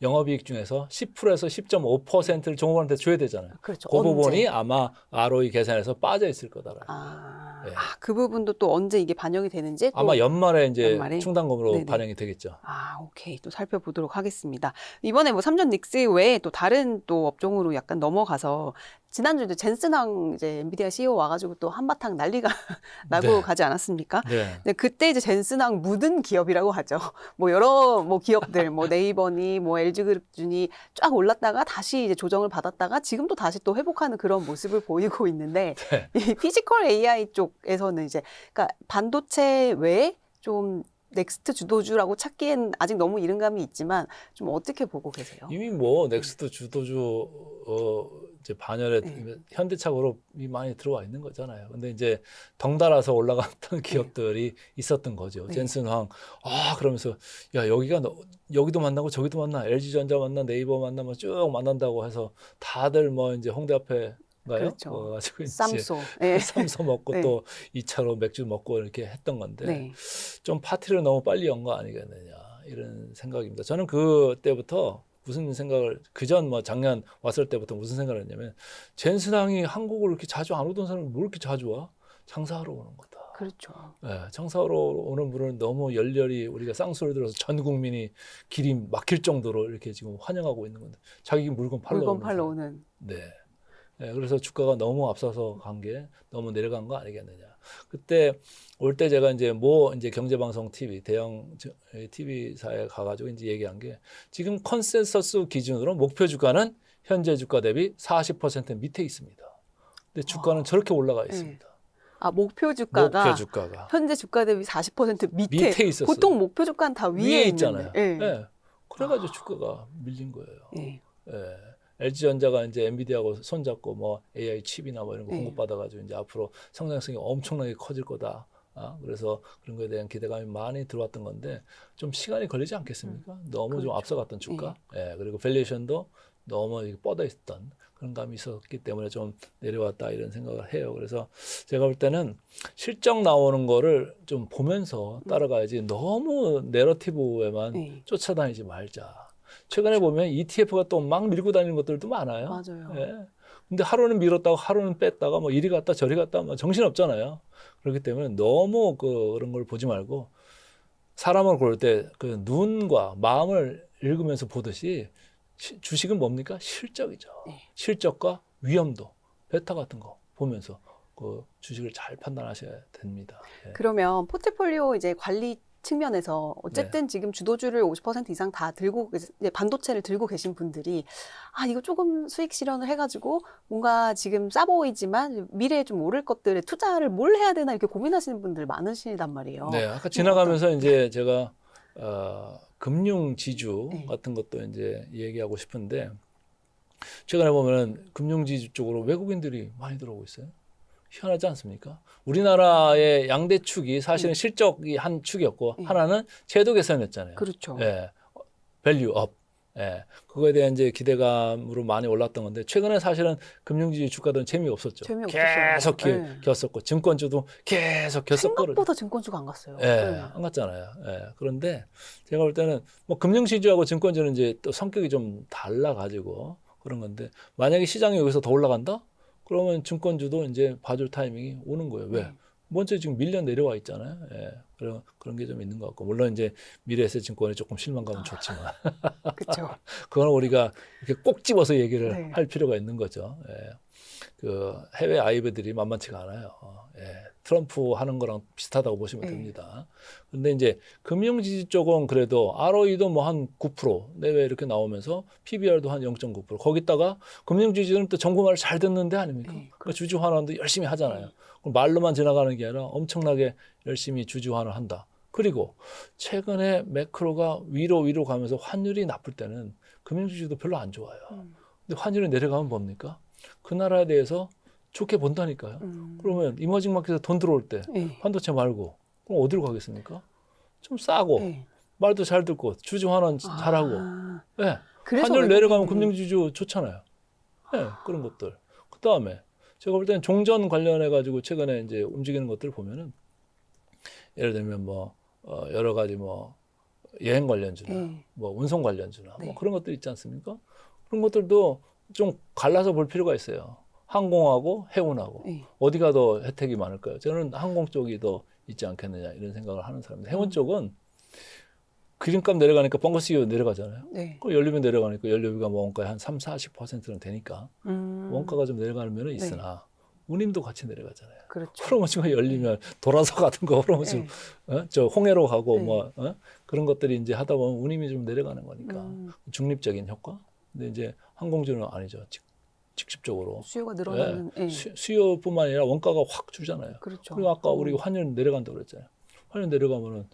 영업이익 중에서 10%에서 10.5%를 종업원한테 줘야 되잖아요. 그렇죠. 그 부분이 언제? 아마 ROE 계산에서 빠져 있을 거다라는. 네. 그 부분도 또 언제 이게 반영이 되는지 또 아마 연말에 이제 연말에? 충당금으로 네네. 반영이 되겠죠. 오케이. 또 살펴보도록 하겠습니다. 이번에 뭐 삼전 닉스 외에 또 다른 또 업종으로 약간 넘어가서 지난주 이제 젠슨항 이제 엔비디아 CEO 와가지고 또 한바탕 난리가 나고 네. 가지 않았습니까? 네. 네, 그때 이제 젠슨항 묻은 기업이라고 하죠. 뭐 여러 뭐 기업들, 뭐 네이버니, 뭐 LG그룹주니 쫙 올랐다가 다시 이제 조정을 받았다가 지금 또 다시 또 회복하는 그런 모습을 보이고 있는데 네. 이 피지컬 AI 쪽에서는 이제 그러니까 반도체 외에 좀 넥스트 주도주라고 찾기엔 아직 너무 이른감이 있지만 좀 어떻게 보고 계세요? 이미 뭐 넥스트 주도주 이제 반열에 네. 현대차 그룹이 많이 들어와 있는 거잖아요. 근데 이제 덩달아서 올라갔던 기업들이 있었던 거죠. 네. 젠슨항 그러면서 야 여기도 만나고 저기도 만나 LG전자 만나 네이버 만나 뭐 쭉 만난다고 해서 다들 뭐 이제 홍대 앞에 가요. 그렇죠. 가지고 이제 쌈소. 네. 쌈소 먹고 네. 또 2차로 맥주 먹고 이렇게 했던 건데 네. 좀 파티를 너무 빨리 연 거 아니겠느냐 이런 생각입니다. 저는 그때부터 무슨 생각을 그전 뭐 작년 왔을 때부터 무슨 생각을 했냐면 젠슨항이 한국을 이렇게 자주 안 오던 사람이 뭘 이렇게 자주 와? 장사하러 오는 거다. 그렇죠. 네, 장사하러 오는 분은 너무 열렬히 우리가 쌍수를 들어서 전 국민이 길이 막힐 정도로 이렇게 지금 환영하고 있는 건데 자기 물건 팔러 물건 오는 팔러 사람. 오는. 네. 네, 그래서 주가가 너무 앞서서 간 게 너무 내려간 거 아니겠느냐. 그때 올 때 제가 이제 이제 경제방송 TV 대형 TV사에 가가지고 이제 얘기한 게 지금 컨센서스 기준으로 목표 주가는 현재 주가 대비 40% 밑에 있습니다. 근데 주가는 저렇게 올라가 있습니다. 목표 주가가 목표 주가가 현재 주가 대비 40% 밑에 있었어요. 보통 목표 주가는 다 위에 있잖아요. 있는데. 네. 그래가지고 주가가 밀린 거예요. 네. 예. LG전자가 이제 엔비디아하고 손잡고 뭐 AI 칩이나 뭐 이런 거 네. 공급받아가지고 이제 앞으로 성장성이 엄청나게 커질 거다. 그래서 그런 거에 대한 기대감이 많이 들어왔던 건데 좀 시간이 걸리지 않겠습니까? 너무 좀 그렇죠. 앞서갔던 주가. 예. 그리고 밸류에이션도 너무 뻗어 있었던 그런 감이 있었기 때문에 좀 내려왔다 이런 생각을 해요. 그래서 제가 볼 때는 실적 나오는 거를 좀 보면서 따라가야지 너무 내러티브에만 네. 쫓아다니지 말자. 최근에 보면 ETF가 또 막 밀고 다니는 것들도 많아요. 맞아요. 예. 근데 하루는 밀었다가 하루는 뺐다가 뭐 이리 갔다 저리 갔다 뭐 정신 없잖아요. 그렇기 때문에 너무 그런 걸 보지 말고 사람을 고를 때 그 눈과 마음을 읽으면서 보듯이 주식은 뭡니까? 실적이죠. 네. 실적과 위험도, 베타 같은 거 보면서 그 주식을 잘 판단하셔야 됩니다. 예. 그러면 포트폴리오 이제 관리 측면에서 어쨌든 지금 주도주를 50% 이상 다 들고 이제 반도체를 들고 계신 분들이 이거 조금 수익 실현을 해가지고 뭔가 지금 싸 보이지만 미래에 좀 오를 것들에 투자를 뭘 해야 되나 이렇게 고민하시는 분들 많으시단 말이에요. 네, 아까 지나가면서 이제 제가 금융 지주 네. 같은 것도 이제 얘기하고 싶은데 최근에 보면은 금융 지주 쪽으로 외국인들이 많이 들어오고 있어요. 희한하지 않습니까? 우리나라의 양대 축이 사실은 실적이 한 축이었고 하나는 제도 개선이었잖아요. 그렇죠. 예, 밸류업. 예, 그거에 대한 이제 기대감으로 많이 올랐던 건데 최근에 사실은 금융지주 주가들은 재미없었죠. 재미없었어요. 계속 겼었고 증권주도 계속 겼었고 생각보다 증권주가 안 갔어요. 예, 안 갔잖아요. 예, 그런데 제가 볼 때는 뭐 금융지주하고 증권주는 이제 또 성격이 좀 달라가지고 그런 건데 만약에 시장이 여기서 더 올라간다? 그러면 증권주도 이제 봐줄 타이밍이 오는 거예요. 왜? 먼저 지금 밀려 내려와 있잖아요. 예, 그런 게 좀 있는 것 같고 물론 이제 미래에셋증권에 조금 실망감은 줬지만 그렇죠. 그건 우리가 이렇게 꼭 집어서 얘기를 네. 할 필요가 있는 거죠. 예. 그 해외 아이들이 만만치가 않아요. 예. 트럼프 하는 거랑 비슷하다고 보시면 됩니다. 그런데 이제 금융지주 쪽은 그래도 ROE도 뭐 한 9% 내외 이렇게 나오면서 PBR도 한 0.9%. 거기다가 금융지주는 또 정부 말을 잘 듣는데 아닙니까? 그러니까 주주 환원도 열심히 하잖아요. 그럼 말로만 지나가는 게 아니라 엄청나게 열심히 주주 환원한다. 그리고 최근에 매크로가 위로 가면서 환율이 나쁠 때는 금융주주도 별로 안 좋아요. 근데 환율이 내려가면 뭡니까? 그 나라에 대해서 좋게 본다니까요. 그러면 이머징 마켓에서 돈 들어올 때 네. 반도체 말고 그럼 어디로 가겠습니까? 좀 싸고 네. 말도 잘 듣고 주주 환원 잘하고 아, 네. 그래서 환율 내려가면 외국인들이- 금융주주 좋잖아요. 네, 그런 것들. 그 다음에 제가 볼 때는 종전 관련해 가지고 최근에 이제 움직이는 것들을 보면은 예를 들면 뭐 여러 가지 뭐 여행 관련주나 네. 뭐 운송 관련주나 네. 뭐 그런 것들 있지 않습니까? 그런 것들도 좀 갈라서 볼 필요가 있어요. 항공하고 해운하고 네. 어디가 더 혜택이 많을까요? 저는 항공 쪽이 더 있지 않겠느냐 이런 생각을 하는 사람인데 해운 쪽은 기름값 내려가니까 벙커스기가 내려가잖아요. 네. 그 연료비 내려가니까 연료비가 뭐 원가의 한 30-40%는 되니까 원가가 좀 내려가는 면은 네. 있으나 운임도 같이 내려가잖아요. 그렇죠. 프로모션가 열리면 돌아서 같은 거 프로모션 네. 저 홍해로 가고 네. 뭐 그런 것들이 이제 하다 보면 운임이 좀 내려가는 거니까 중립적인 효과. 근데 이제 항공주는 아니죠. 직접적으로 수요가 늘어나는. 네. 수요뿐만 아니라 원가가 확 주잖아요. 그렇죠. 그리고 아까 우리 환율 내려간다고 그랬잖아요. 환율 내려가면은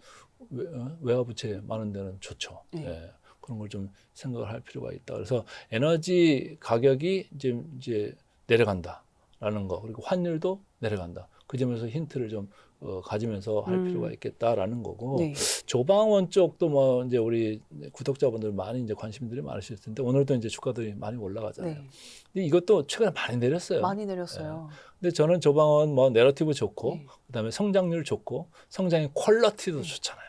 외화부채 많은 데는 좋죠. 네. 예. 그런 걸 좀 생각을 할 필요가 있다. 그래서 에너지 가격이 이제 내려간다라는 거, 그리고 환율도 내려간다. 그 점에서 힌트를 좀 가지면서 할 필요가 있겠다라는 거고. 네. 조방원 쪽도 뭐 이제 우리 구독자분들 많이 이제 관심들이 많으실 텐데 오늘도 이제 주가들이 많이 올라가잖아요. 네. 근데 이것도 최근에 많이 내렸어요. 많이 내렸어요. 근데 저는 조방원 뭐 내러티브 좋고 네. 그다음에 성장률 좋고 성장의 퀄리티도 좋잖아요.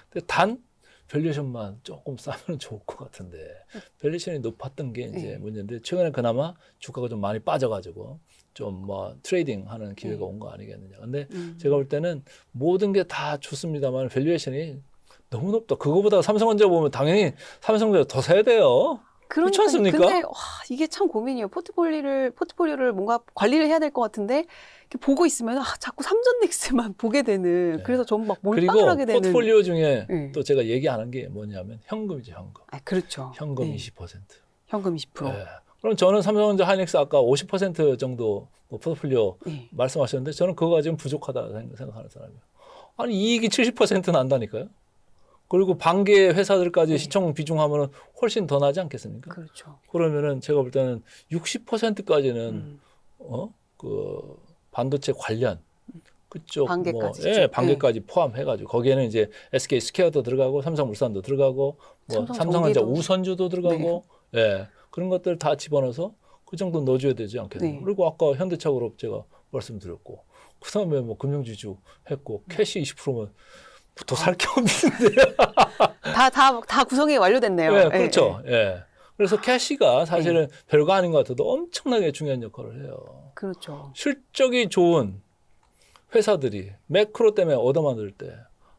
근데 단 밸류에이션만 조금 싸면 좋을 것 같은데 밸류에이션이 높았던 게 이제 네. 문제인데 최근에 그나마 주가가 좀 많이 빠져가지고 좀 뭐 트레이딩하는 기회가 네. 온 거 아니겠느냐. 근데 제가 볼 때는 모든 게 다 좋습니다만 밸류에이션이 너무 높다. 그거보다 삼성전자 보면 당연히 삼성전자 더 사야 돼요. 그렇지 그러니까 않습니까? 근데 와, 이게 참 고민이에요. 포트폴리오를 뭔가 관리를 해야 될 것 같은데 이렇게 보고 있으면 자꾸 삼전닉스만 보게 되는. 네. 그래서 좀 막 그리고 몰빵을 하게 되는. 포트폴리오 중에 네. 또 제가 얘기 안 한 게 뭐냐면 현금이죠, 현금. 그렇죠. 현금 네. 20%. 현금 20%. 네. 그럼 저는 삼성전자 하이닉스 아까 50% 정도 뭐 포트폴리오 네. 말씀하셨는데 저는 그거가 지금 부족하다 생각하는 사람이에요. 아니 이익이 70% 난다니까요. 그리고 반개 회사들까지 네. 시총 비중하면 훨씬 더 나지 않겠습니까? 그렇죠. 그러면은 제가 볼 때는 60%까지는 그 반도체 관련 그쪽 반개까지죠. 뭐 반개까지 포함해가지고 거기에는 이제 SK 스퀘어도 들어가고 삼성물산도 들어가고 뭐 삼성전자 전기도. 우선주도 들어가고 그런 것들 다 집어넣어서 그 정도 넣어줘야 되지 않겠나요? 네. 그리고 아까 현대차그룹 제가 말씀드렸고 그다음에 뭐 금융지주 했고 캐시 20%면 더 살 게 없는데. 다 구성이 완료됐네요. 네, 그렇죠. 그래서 캐시가 사실은 별거 아닌 것 같아도 엄청나게 중요한 역할을 해요. 그렇죠. 실적이 좋은 회사들이 매크로 때문에 얻어만들 때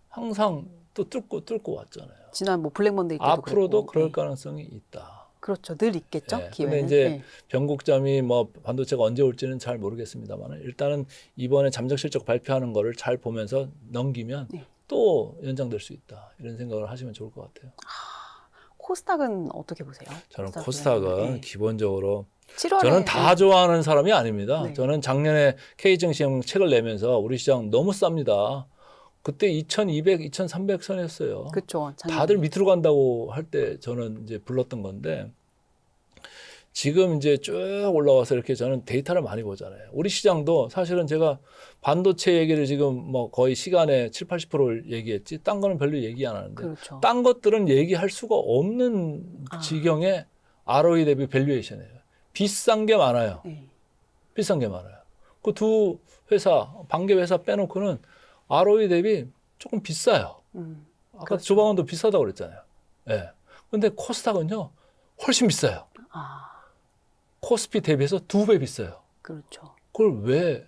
항상 또 뚫고 왔잖아요. 지난 뭐 블랙먼데이 때도 앞으로도 그랬고. 그럴 가능성이 있다. 그렇죠. 늘 있겠죠. 네. 기회는. 근데 이제 변곡점이 뭐 반도체가 언제 올지는 잘 모르겠습니다만 일단은 이번에 잠정 실적 발표하는 거를 잘 보면서 넘기면 또 연장될 수 있다. 이런 생각을 하시면 좋을 것 같아요. 코스닥은 어떻게 보세요? 저는 코스닥은 기본적으로 7월에 저는 다 좋아하는 사람이 아닙니다. 네. 저는 작년에 K증시형 책을 내면서 우리 시장 너무 쌉니다. 그때 2,200, 2,300 선이었어요. 그렇죠. 다들 밑으로 간다고 할 때 저는 이제 불렀던 건데 지금 이제 쭉 올라와서 이렇게 저는 데이터를 많이 보잖아요. 우리 시장도 사실은 제가 반도체 얘기를 지금 뭐 거의 시간에 7, 80%를 얘기했지 딴 거는 별로 얘기 안 하는데 그렇죠. 딴 것들은 얘기할 수가 없는 지경의 ROE 대비 밸류에이션이에요. 비싼 게 많아요. 네. 비싼 게 많아요. 그 두 회사, 반개 회사 빼놓고는 ROE 대비 조금 비싸요. 아까 그렇죠. 조방원도 비싸다고 그랬잖아요. 예. 근데 코스닥은요, 훨씬 비싸요. 코스피 대비해서 2배 비싸요. 그렇죠. 그걸 왜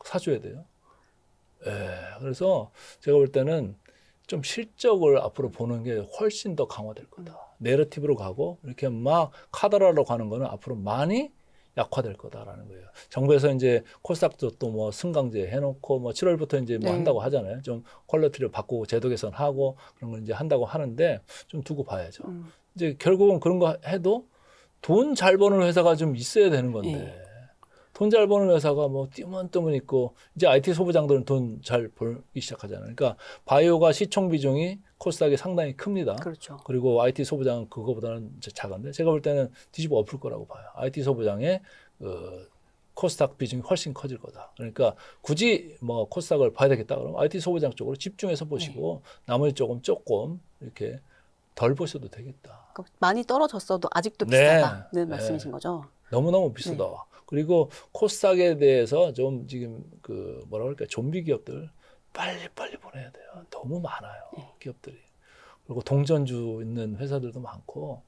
사줘야 돼요? 예. 그래서 제가 볼 때는 좀 실적을 앞으로 보는 게 훨씬 더 강화될 거다. 내러티브로 가고 이렇게 막 카더라로 가는 거는 앞으로 많이 약화될 거다라는 거예요. 정부에서 이제 코스닥도 또 뭐 승강제 해놓고 뭐 7월부터 이제 뭐 한다고 하잖아요. 좀 퀄리티를 바꾸고 제도 개선하고 그런 걸 이제 한다고 하는데 좀 두고 봐야죠. 이제 결국은 그런 거 해도 돈 잘 버는 회사가 좀 있어야 되는 건데. 돈 잘 버는 회사가 뭐 띄문뜨문 있고 이제 IT 소부장들은 돈 잘 벌기 시작하잖아요. 그러니까 바이오가 시총 비중이 코스닥이 상당히 큽니다. 그렇죠. 그리고 IT 소부장은 그거보다는 이제 작은데 제가 볼 때는 뒤집어 엎을 거라고 봐요. IT 소부장의 코스닥 비중이 훨씬 커질 거다. 그러니까 굳이 뭐 코스닥을 봐야 되겠다 그러면 IT 소부장 쪽으로 집중해서 보시고 나머지 조금 이렇게 덜 보셔도 되겠다. 그러니까 많이 떨어졌어도 아직도 네. 비싸다는 네. 말씀이신 거죠? 너무너무 비싸다. 그리고 코스닥에 대해서 좀 지금 그 뭐라 그럴까 좀비 기업들 빨리 보내야 돼요. 너무 많아요. 기업들이. 그리고 동전주 있는 회사들도 많고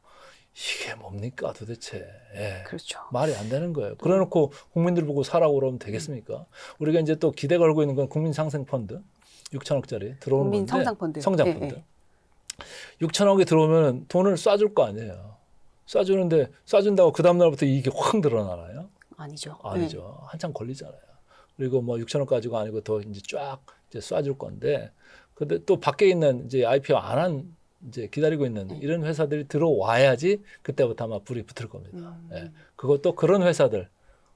이게 뭡니까 도대체. 예. 그렇죠. 말이 안 되는 거예요. 그래놓고 국민들 보고 사라고 그러면 되겠습니까? 우리가 이제 또 기대 걸고 있는 건 국민상생펀드 6천억짜리 들어오는 국민 건데 성장펀드. 성장펀드. 예, 6천억이 들어오면 돈을 쏴줄 거 아니에요. 쏴주는데 쏴준다고 그 다음 날부터 이익이 확 늘어나나요? 아니죠. 아니죠. 한참 걸리잖아요. 그리고 뭐 6천억 가지고 아니고 더 이제 쫙 이제 쏴줄 건데, 근데 또 밖에 있는 이제 IPO 안 한 이제 기다리고 있는 이런 회사들이 들어와야지 그때부터 아마 불이 붙을 겁니다. 예. 그것도 그런 회사들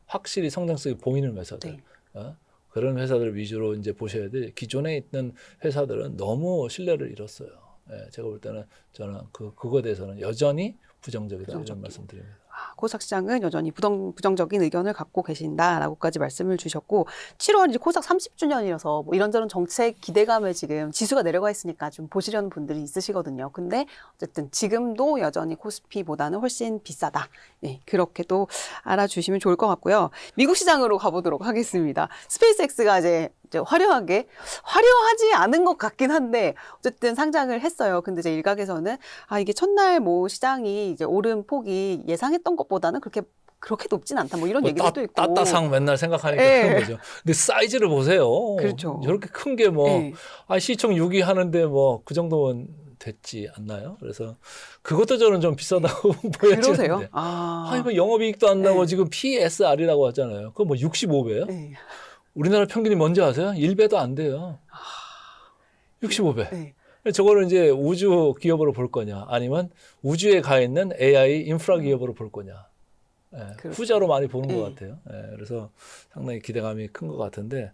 확실히 성장성이 보이는 회사들. 그런 회사들 위주로 이제 보셔야 돼. 기존에 있는 회사들은 너무 신뢰를 잃었어요. 예, 제가 볼 때는 저는 그거에 대해서는 여전히 부정적이다 이런 말씀드립니다. 코스닥 시장은 여전히 부정적인 의견을 갖고 계신다라고까지 말씀을 주셨고 7월 이제 코스닥 30주년이라서 뭐 이런저런 정책 기대감에 지금 지수가 내려가 있으니까 좀 보시려는 분들이 있으시거든요. 근데 어쨌든 지금도 여전히 코스피보다는 훨씬 비싸다. 네, 그렇게도 알아주시면 좋을 것 같고요. 미국 시장으로 가보도록 하겠습니다. 스페이스X가 이제 화려하지 않은 것 같긴 한데 어쨌든 상장을 했어요. 근데 이제 일각에서는 이게 첫날 뭐 시장이 이제 오른 폭이 예상했던 것보다는 그렇게 높진 않다. 뭐 이런 얘기도 있고. 따따상 맨날 생각하니까 그런 거죠. 근데 사이즈를 보세요. 그렇죠. 저렇게 큰 게 뭐 시총 6위 하는데 뭐 그 정도면 됐지 않나요? 그래서 그것도 저는 좀 비싸다고 보여지는데. 그러세요? 뭐 영업이익도 안 나고 지금 PSR이라고 하잖아요. 그거 뭐 65배요? 우리나라 평균이 뭔지 아세요? 1배도 안 돼요. 65배. 저거를 이제 우주 기업으로 볼 거냐, 아니면 우주에 가 있는 AI 인프라 기업으로 볼 거냐. 후자로 많이 보는 것 같아요. 그래서 상당히 기대감이 큰 것 같은데,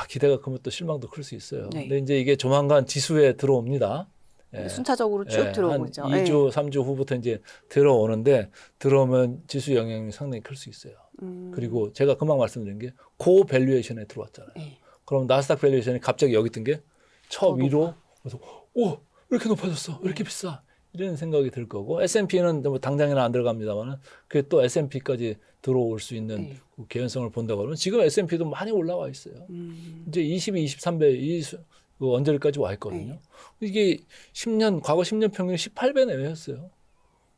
기대가 크면 또 실망도 클 수 있어요. 근데 이제 이게 조만간 지수에 들어옵니다. 순차적으로 쭉 들어오고 있죠. 2주, 3주 후부터 이제 들어오는데, 들어오면 지수 영향이 상당히 클 수 있어요. 그리고 제가 금방 말씀드린 게 고밸류에이션에 들어왔잖아요. 그럼 나스닥 밸류에이션이 갑자기 여기 뜬 게 위로, 그래서 왜 이렇게 높아졌어? 왜 이렇게 비싸? 이런 생각이 들 거고, S&P는 뭐 당장에는 안 들어갑니다만 그게 또 S&P까지 들어올 수 있는 그 개연성을 본다고 하면 지금 S&P도 많이 올라와 있어요. 이제 22, 23배 그 언저리까지 와 있거든요. 이게 과거 10년 평균 18배 내외였어요.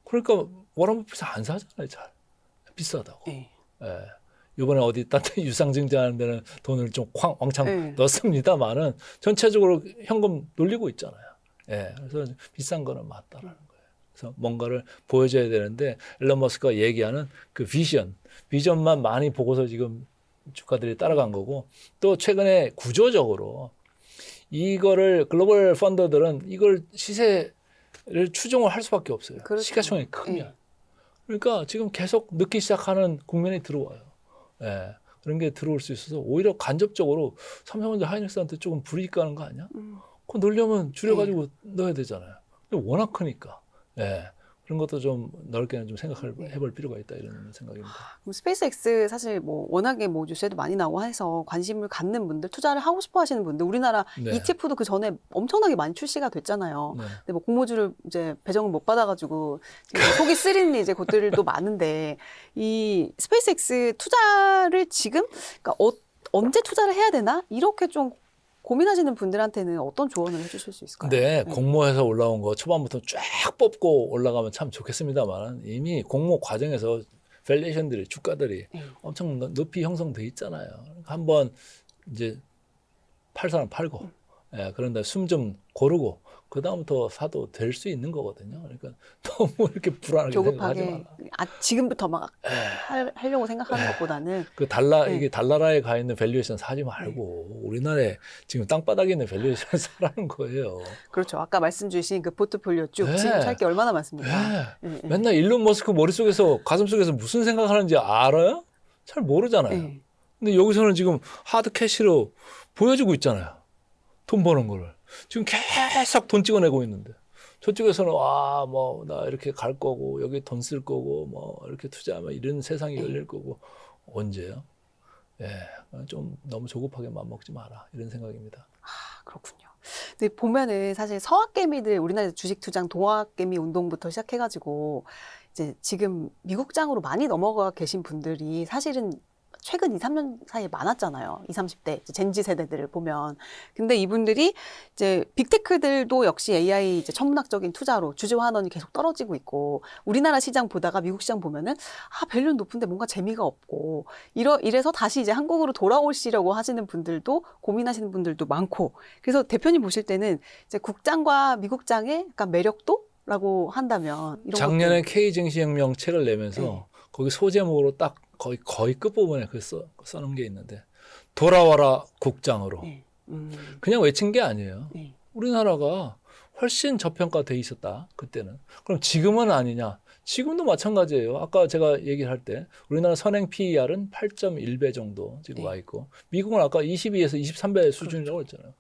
그러니까 워런 버핏이 안 사잖아요, 잘. 비싸다고. 이번에 어디 딴데 유상증자하는 데는 돈을 좀 왕창 넣습니다만은 전체적으로 현금 놀리고 있잖아요. 그래서 비싼 거는 맞다라는 거예요. 그래서 뭔가를 보여줘야 되는데 일론 머스크가 얘기하는 그 비전만 많이 보고서 지금 주가들이 따라간 거고, 또 최근에 구조적으로 이거를 글로벌 펀더들은 이걸 시세를 추종을 할 수밖에 없어요. 그렇죠. 시가총액이 크면. 그러니까 지금 계속 늦기 시작하는 국면이 들어와요. 그런 게 들어올 수 있어서 오히려 간접적으로 삼성전자 하이닉스한테 조금 불이익 가는 거 아니야? 그거 넣으려면 줄여가지고 넣어야 되잖아요. 근데 워낙 크니까. 그런 것도 좀 넓게는 좀 해볼 필요가 있다 이런 생각입니다. 그럼 스페이스X 사실 뭐 워낙에 뭐 뉴스에도 많이 나오고 해서 관심을 갖는 분들, 투자를 하고 싶어 하시는 분들, 우리나라 ETF도 그 전에 엄청나게 많이 출시가 됐잖아요. 근데 뭐 공모주를 이제 배정을 못 받아가지고 속이 쓰린 이제 곳들도 많은데 이 스페이스X 투자를 지금 그러니까 언제 투자를 해야 되나 이렇게 좀 고민하시는 분들한테는 어떤 조언을 해주실 수 있을까요? 네, 공모해서 올라온 거 초반부터 쫙 뽑고 올라가면 참 좋겠습니다만 이미 공모 과정에서 밸류에이션들이 주가들이 엄청 높이 형성돼 있잖아요. 한번 이제 팔 사람 팔고, 그런데 숨 좀 고르고 그 다음부터 사도 될 수 있는 거거든요. 그러니까 너무 이렇게 불안하게 생각하지 마라. 지금부터 막 하려고 생각하는 것보다는 이게 달나라에 가 있는 밸류에이션 사지 말고 우리나라에 지금 땅바닥에 있는 밸류에이션 사라는 거예요. 그렇죠. 아까 말씀 주신 그 포트폴리오 쭉 지금 살 게 얼마나 많습니까? 맨날 일론 머스크 머릿속에서 가슴속에서 무슨 생각하는지 알아요? 잘 모르잖아요. 네. 근데 여기서는 지금 하드 캐시로 보여주고 있잖아요. 돈 버는 거를. 지금 계속 돈 찍어내고 있는데. 저쪽에서는 와, 뭐, 나 이렇게 갈 거고, 여기 돈 쓸 거고, 뭐, 이렇게 투자하면 이런 세상이 열릴 거고. 언제요? 예, 좀 너무 조급하게 맘먹지 마라. 이런 생각입니다. 그렇군요. 근데 보면은 사실 서학개미들 우리나라 주식 투자랑 동학개미 운동부터 시작해가지고 이제 지금 미국장으로 많이 넘어가 계신 분들이 사실은 최근 2, 3년 사이에 많았잖아요. 20, 30대 이제 젠지 세대들을 보면. 근데 이분들이 이제 빅테크들도 역시 AI 이제 천문학적인 투자로 주주 환원이 계속 떨어지고 있고 우리나라 시장 보다가 미국 시장 보면은 아, 밸류는 높은데 뭔가 재미가 없고 이래서 다시 이제 한국으로 돌아오시려고 하시는 분들도 고민하시는 분들도 많고 그래서 대표님 보실 때는 이제 국장과 미국장의 약간 매력도라고 한다면 이런 작년에 것들. K증시혁명 책을 내면서 네. 거기 소제목으로 딱 거의 끝부분에 그 써놓은 게 있는데 돌아와라 국장으로. 네. 그냥 외친 게 아니에요. 네. 우리나라가 훨씬 저평가돼 있었다. 그때는. 그럼 지금은 아니냐? 지금도 마찬가지예요. 아까 제가 얘기를 할 때 우리나라 선행 PER은 8.1배 정도 지금 네. 와 있고 미국은 아까 22에서 23배 수준이라고 했잖아요.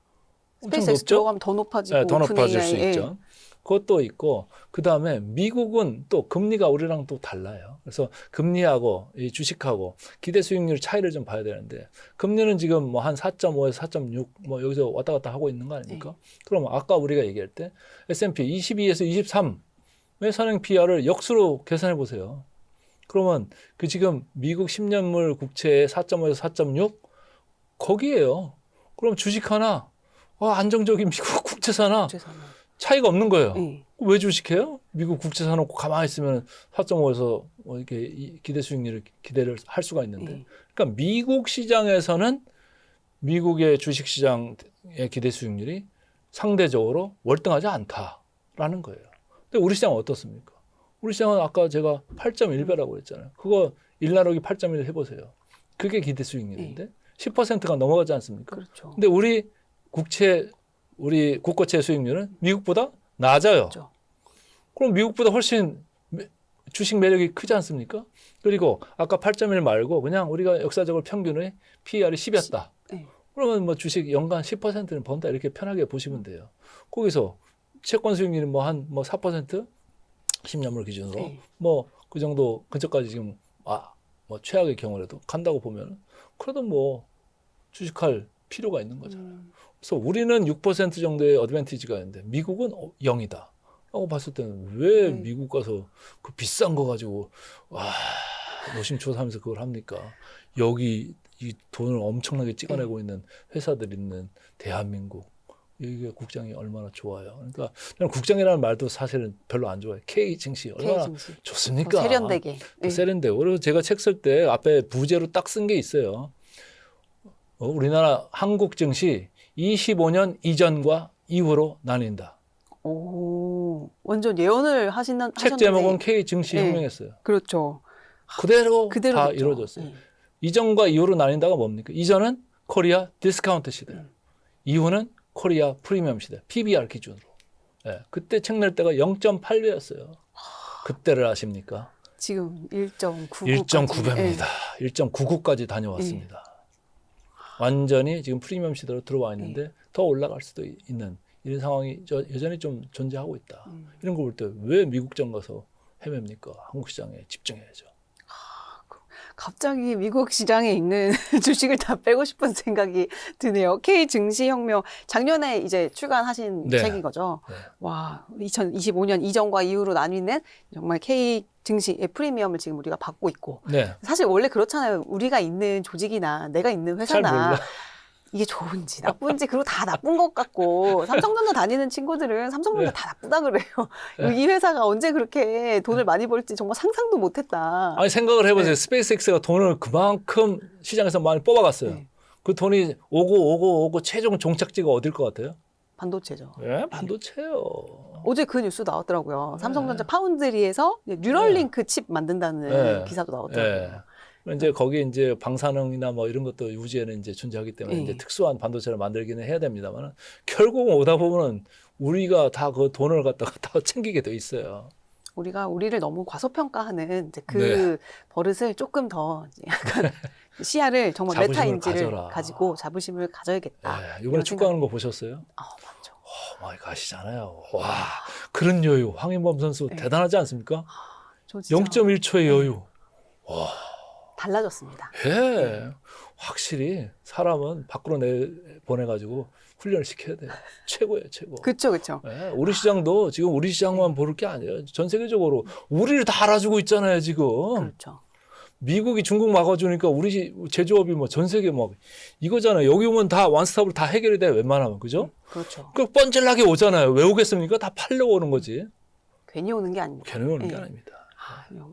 엄청 스페이스X 높죠? 들어가면 더 높아지고 네, 더 높아질 수 오픈AI, 있죠. 그것도 있고 그다음에 미국은 또 금리가 우리랑 또 달라요. 그래서 금리하고 이 주식하고 기대 수익률 차이를 좀 봐야 되는데 금리는 지금 뭐 한 4.5에서 4.6 뭐 여기서 왔다 갔다 하고 있는 거 아닙니까? 그럼 아까 우리가 얘기할 때 S&P 22에서 23의 선행 PR을 역수로 계산해 보세요. 그러면 그 지금 미국 10년물 국채의 4.5에서 4.6 거기에요. 그럼 주식 하나 안정적인 미국 국채 사나 국제산업. 차이가 없는 거예요. 네. 왜 주식해요? 미국 국채 사놓고 가만히 있으면 4.5에서 이렇게 기대 수익률을 기대를 할 수가 있는데. 네. 그러니까 미국 시장에서는 미국의 주식 시장의 기대 수익률이 상대적으로 월등하지 않다라는 거예요. 근데 우리 시장은 어떻습니까? 우리 시장은 아까 제가 8.1배라고 했잖아요. 그거 1나누기 8.1 해보세요. 그게 기대 수익률인데 10%가 넘어가지 않습니까? 그렇죠. 근데 우리 국고채 수익률은 미국보다 낮아요. 그렇죠. 그럼 미국보다 훨씬 주식 매력이 크지 않습니까? 그리고 아까 8.1 말고 그냥 우리가 역사적으로 평균의 PER이 10이었다. 네. 그러면 뭐 주식 연간 10%는 번다 이렇게 편하게 보시면 돼요. 거기서 채권 수익률이 뭐 한 4%? 10년물 기준으로 네. 뭐 그 정도 근처까지 지금 뭐 최악의 경우라도 간다고 보면 그래도 뭐 주식할 필요가 있는 거잖아요. 그래서 우리는 6% 정도의 어드밴티지가 있는데 미국은 0이다. 라고 봤을 때는 왜 미국 가서 그 비싼 거 가지고 노심초사하면서 그걸 합니까? 여기 이 돈을 엄청나게 찍어내고 있는 회사들 있는 대한민국 이게 국장이 얼마나 좋아요. 그러니까 저는 국장이라는 말도 사실은 별로 안 좋아해요. K 증시 얼마나 K증시. 좋습니까? 세련되게. 더 세련되고 그리고 제가 책 쓸 때 앞에 부제로 딱 쓴 게 있어요. 우리나라 한국 증시 25년 이전과 이후로 나뉜다. 오, 완전 예언을 책 하셨는데. 제목은 K 증시 혁명했어요. 그렇죠. 그대로 다 됐죠. 이루어졌어요. 이전과 이후로 나뉜다가 뭡니까? 이전은 코리아 디스카운트 시대, 이후는 코리아 프리미엄 시대, PBR 기준으로. 그때 책 낼 때가 0.8배였어요. 그때를 아십니까? 지금 1.99. 1.9배입니다. 1.99까지 다녀왔습니다. 완전히 지금 프리미엄 시대로 들어와 있는데 더 올라갈 수도 있는 이런 상황이 여전히 좀 존재하고 있다. 이런 거 볼 때 왜 미국장 가서 헤맵니까? 한국 시장에 집중해야죠. 갑자기 미국 시장에 있는 주식을 다 빼고 싶은 생각이 드네요. K 증시 혁명 작년에 이제 출간하신 책인 거죠. 네. 와, 2025년 이전과 이후로 나뉘는 정말 K 증시의 프리미엄을 지금 우리가 받고 있고. 네. 사실 원래 그렇잖아요. 우리가 있는 조직이나 내가 있는 잘 회사나 몰라. 이게 좋은지 나쁜지 그리고 다 나쁜 것 같고 삼성전자 다니는 친구들은 삼성전자 다 나쁘다 그래요. 이 회사가 언제 그렇게 돈을 많이 벌지 정말 상상도 못했다. 아니 생각을 해보세요. 스페이스X가 돈을 그만큼 시장에서 많이 뽑아갔어요. 그 돈이 오고 최종 종착지가 어딜 것 같아요? 반도체죠. 예, 반도체요. 어제 그 뉴스 나왔더라고요. 삼성전자 파운드리에서 뉴럴링크 칩 만든다는 기사도 나왔더라고요. 이제 거기 이제 방사능이나 뭐 이런 것도 우주에는 이제 존재하기 때문에 이제 특수한 반도체를 만들기는 해야 됩니다만 결국 오다 보면은 우리가 다 그 돈을 갖다가 다 챙기게 돼 있어요. 우리가 우리를 너무 과소평가하는 이제 그 네. 버릇을 조금 더 이제 약간 시야를 정말 자부심을 메타인지를 가져라. 가지고 자부심을 가져야겠다. 예, 이번에 이런 축구하는 거 보셨어요? 맞죠. 마이 갓이잖아요. 와, 그런 여유. 황인범 선수 네. 대단하지 않습니까? 저 진짜 0.1초의 여유. 달라졌습니다. 예. 확실히 사람은 밖으로 보내가지고 훈련을 시켜야 돼요. 최고예요, 최고. 그렇죠, 그렇죠. 예, 우리 시장도 지금 우리 시장만 볼 게 아니에요. 전 세계적으로 우리를 다 알아주고 있잖아요, 지금. 그렇죠. 미국이 중국 막아주니까 우리 제조업이 뭐 전 세계 뭐 이거잖아요. 여기 오면 다 원스톱으로 다 해결이 돼, 웬만하면. 그죠? 그렇죠. 그 뻔질나게 오잖아요. 왜 오겠습니까? 다 팔려고 오는 거지. 괜히 오는 게 아닙니다. 괜히 오는 게 예. 아닙니다.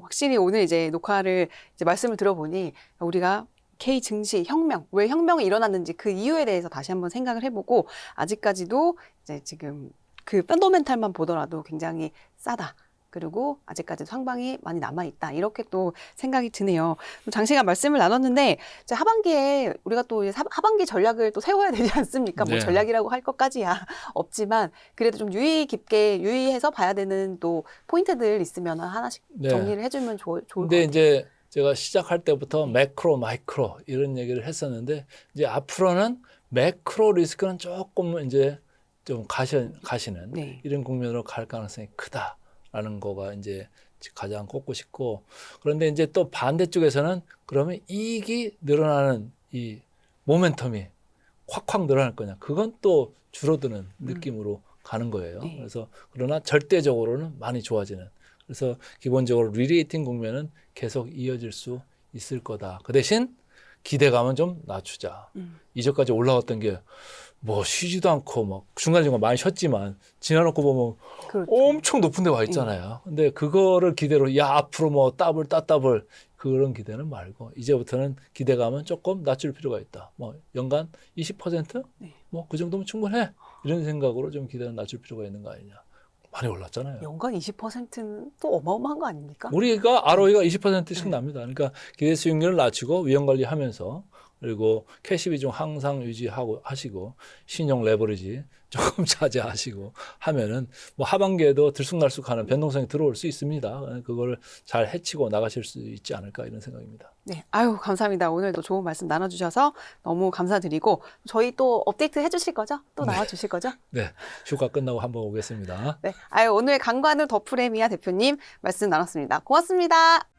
확실히 오늘 이제 녹화를 이제 말씀을 들어보니 우리가 K 증시 혁명, 왜 혁명이 일어났는지 그 이유에 대해서 다시 한번 생각을 해보고 아직까지도 이제 지금 그 펀더멘탈만 보더라도 굉장히 싸다. 그리고 아직까지도 상방이 많이 남아있다. 이렇게 또 생각이 드네요. 장시간 말씀을 나눴는데 이제 하반기에 우리가 또 이제 하반기 전략을 또 세워야 되지 않습니까? 뭐 네. 전략이라고 할 것까지야 없지만 그래도 좀 유의 깊게 유의해서 봐야 되는 또 포인트들 있으면 하나씩 네. 정리를 해주면 좋을 것 근데 같아요. 이제 제가 시작할 때부터 매크로, 마이크로 이런 얘기를 했었는데 이제 앞으로는 매크로 리스크는 조금 이제 좀 가시는 네. 이런 국면으로 갈 가능성이 크다라는 거가 이제 가장 꼽고 싶고 그런데 이제 또 반대쪽에서는 그러면 이익이 늘어나는 이 모멘텀이 확확 늘어날 거냐 그건 또 줄어드는 느낌으로 가는 거예요. 네. 그래서 그러나 절대적으로는 많이 좋아지는 그래서 기본적으로 리레이팅 국면은 계속 이어질 수 있을 거다. 그 대신 기대감은 좀 낮추자. 이전까지 올라왔던 게 뭐 쉬지도 않고 막 중간중간 많이 쉬었지만 지나놓고 보면 그렇죠. 엄청 높은 데 와 있잖아요. 근데 그거를 기대로 야 앞으로 뭐 따블 그런 기대는 말고 이제부터는 기대감은 조금 낮출 필요가 있다. 뭐 연간 20%? 네. 뭐 그 정도면 충분해. 이런 생각으로 좀 기대는 낮출 필요가 있는 거 아니냐. 많이 올랐잖아요. 연간 20%는 또 어마어마한 거 아닙니까? 우리가 ROE가 20%씩 네. 납니다. 그러니까 기대 수익률을 낮추고 위험 관리하면서 그리고 캐시 비중 항상 유지하고 하시고 신용 레버리지 조금 자제하시고 하면은 뭐 하반기에도 들쑥날쑥하는 변동성이 들어올 수 있습니다. 그걸 잘 해치고 나가실 수 있지 않을까 이런 생각입니다. 네, 아유 감사합니다. 오늘도 좋은 말씀 나눠주셔서 너무 감사드리고 저희 또 업데이트 해주실 거죠? 또 네. 나와주실 거죠? 네, 휴가 끝나고 한번 오겠습니다. 네, 아유 오늘 강관우 더 프레미아 대표님 말씀 나눴습니다. 고맙습니다.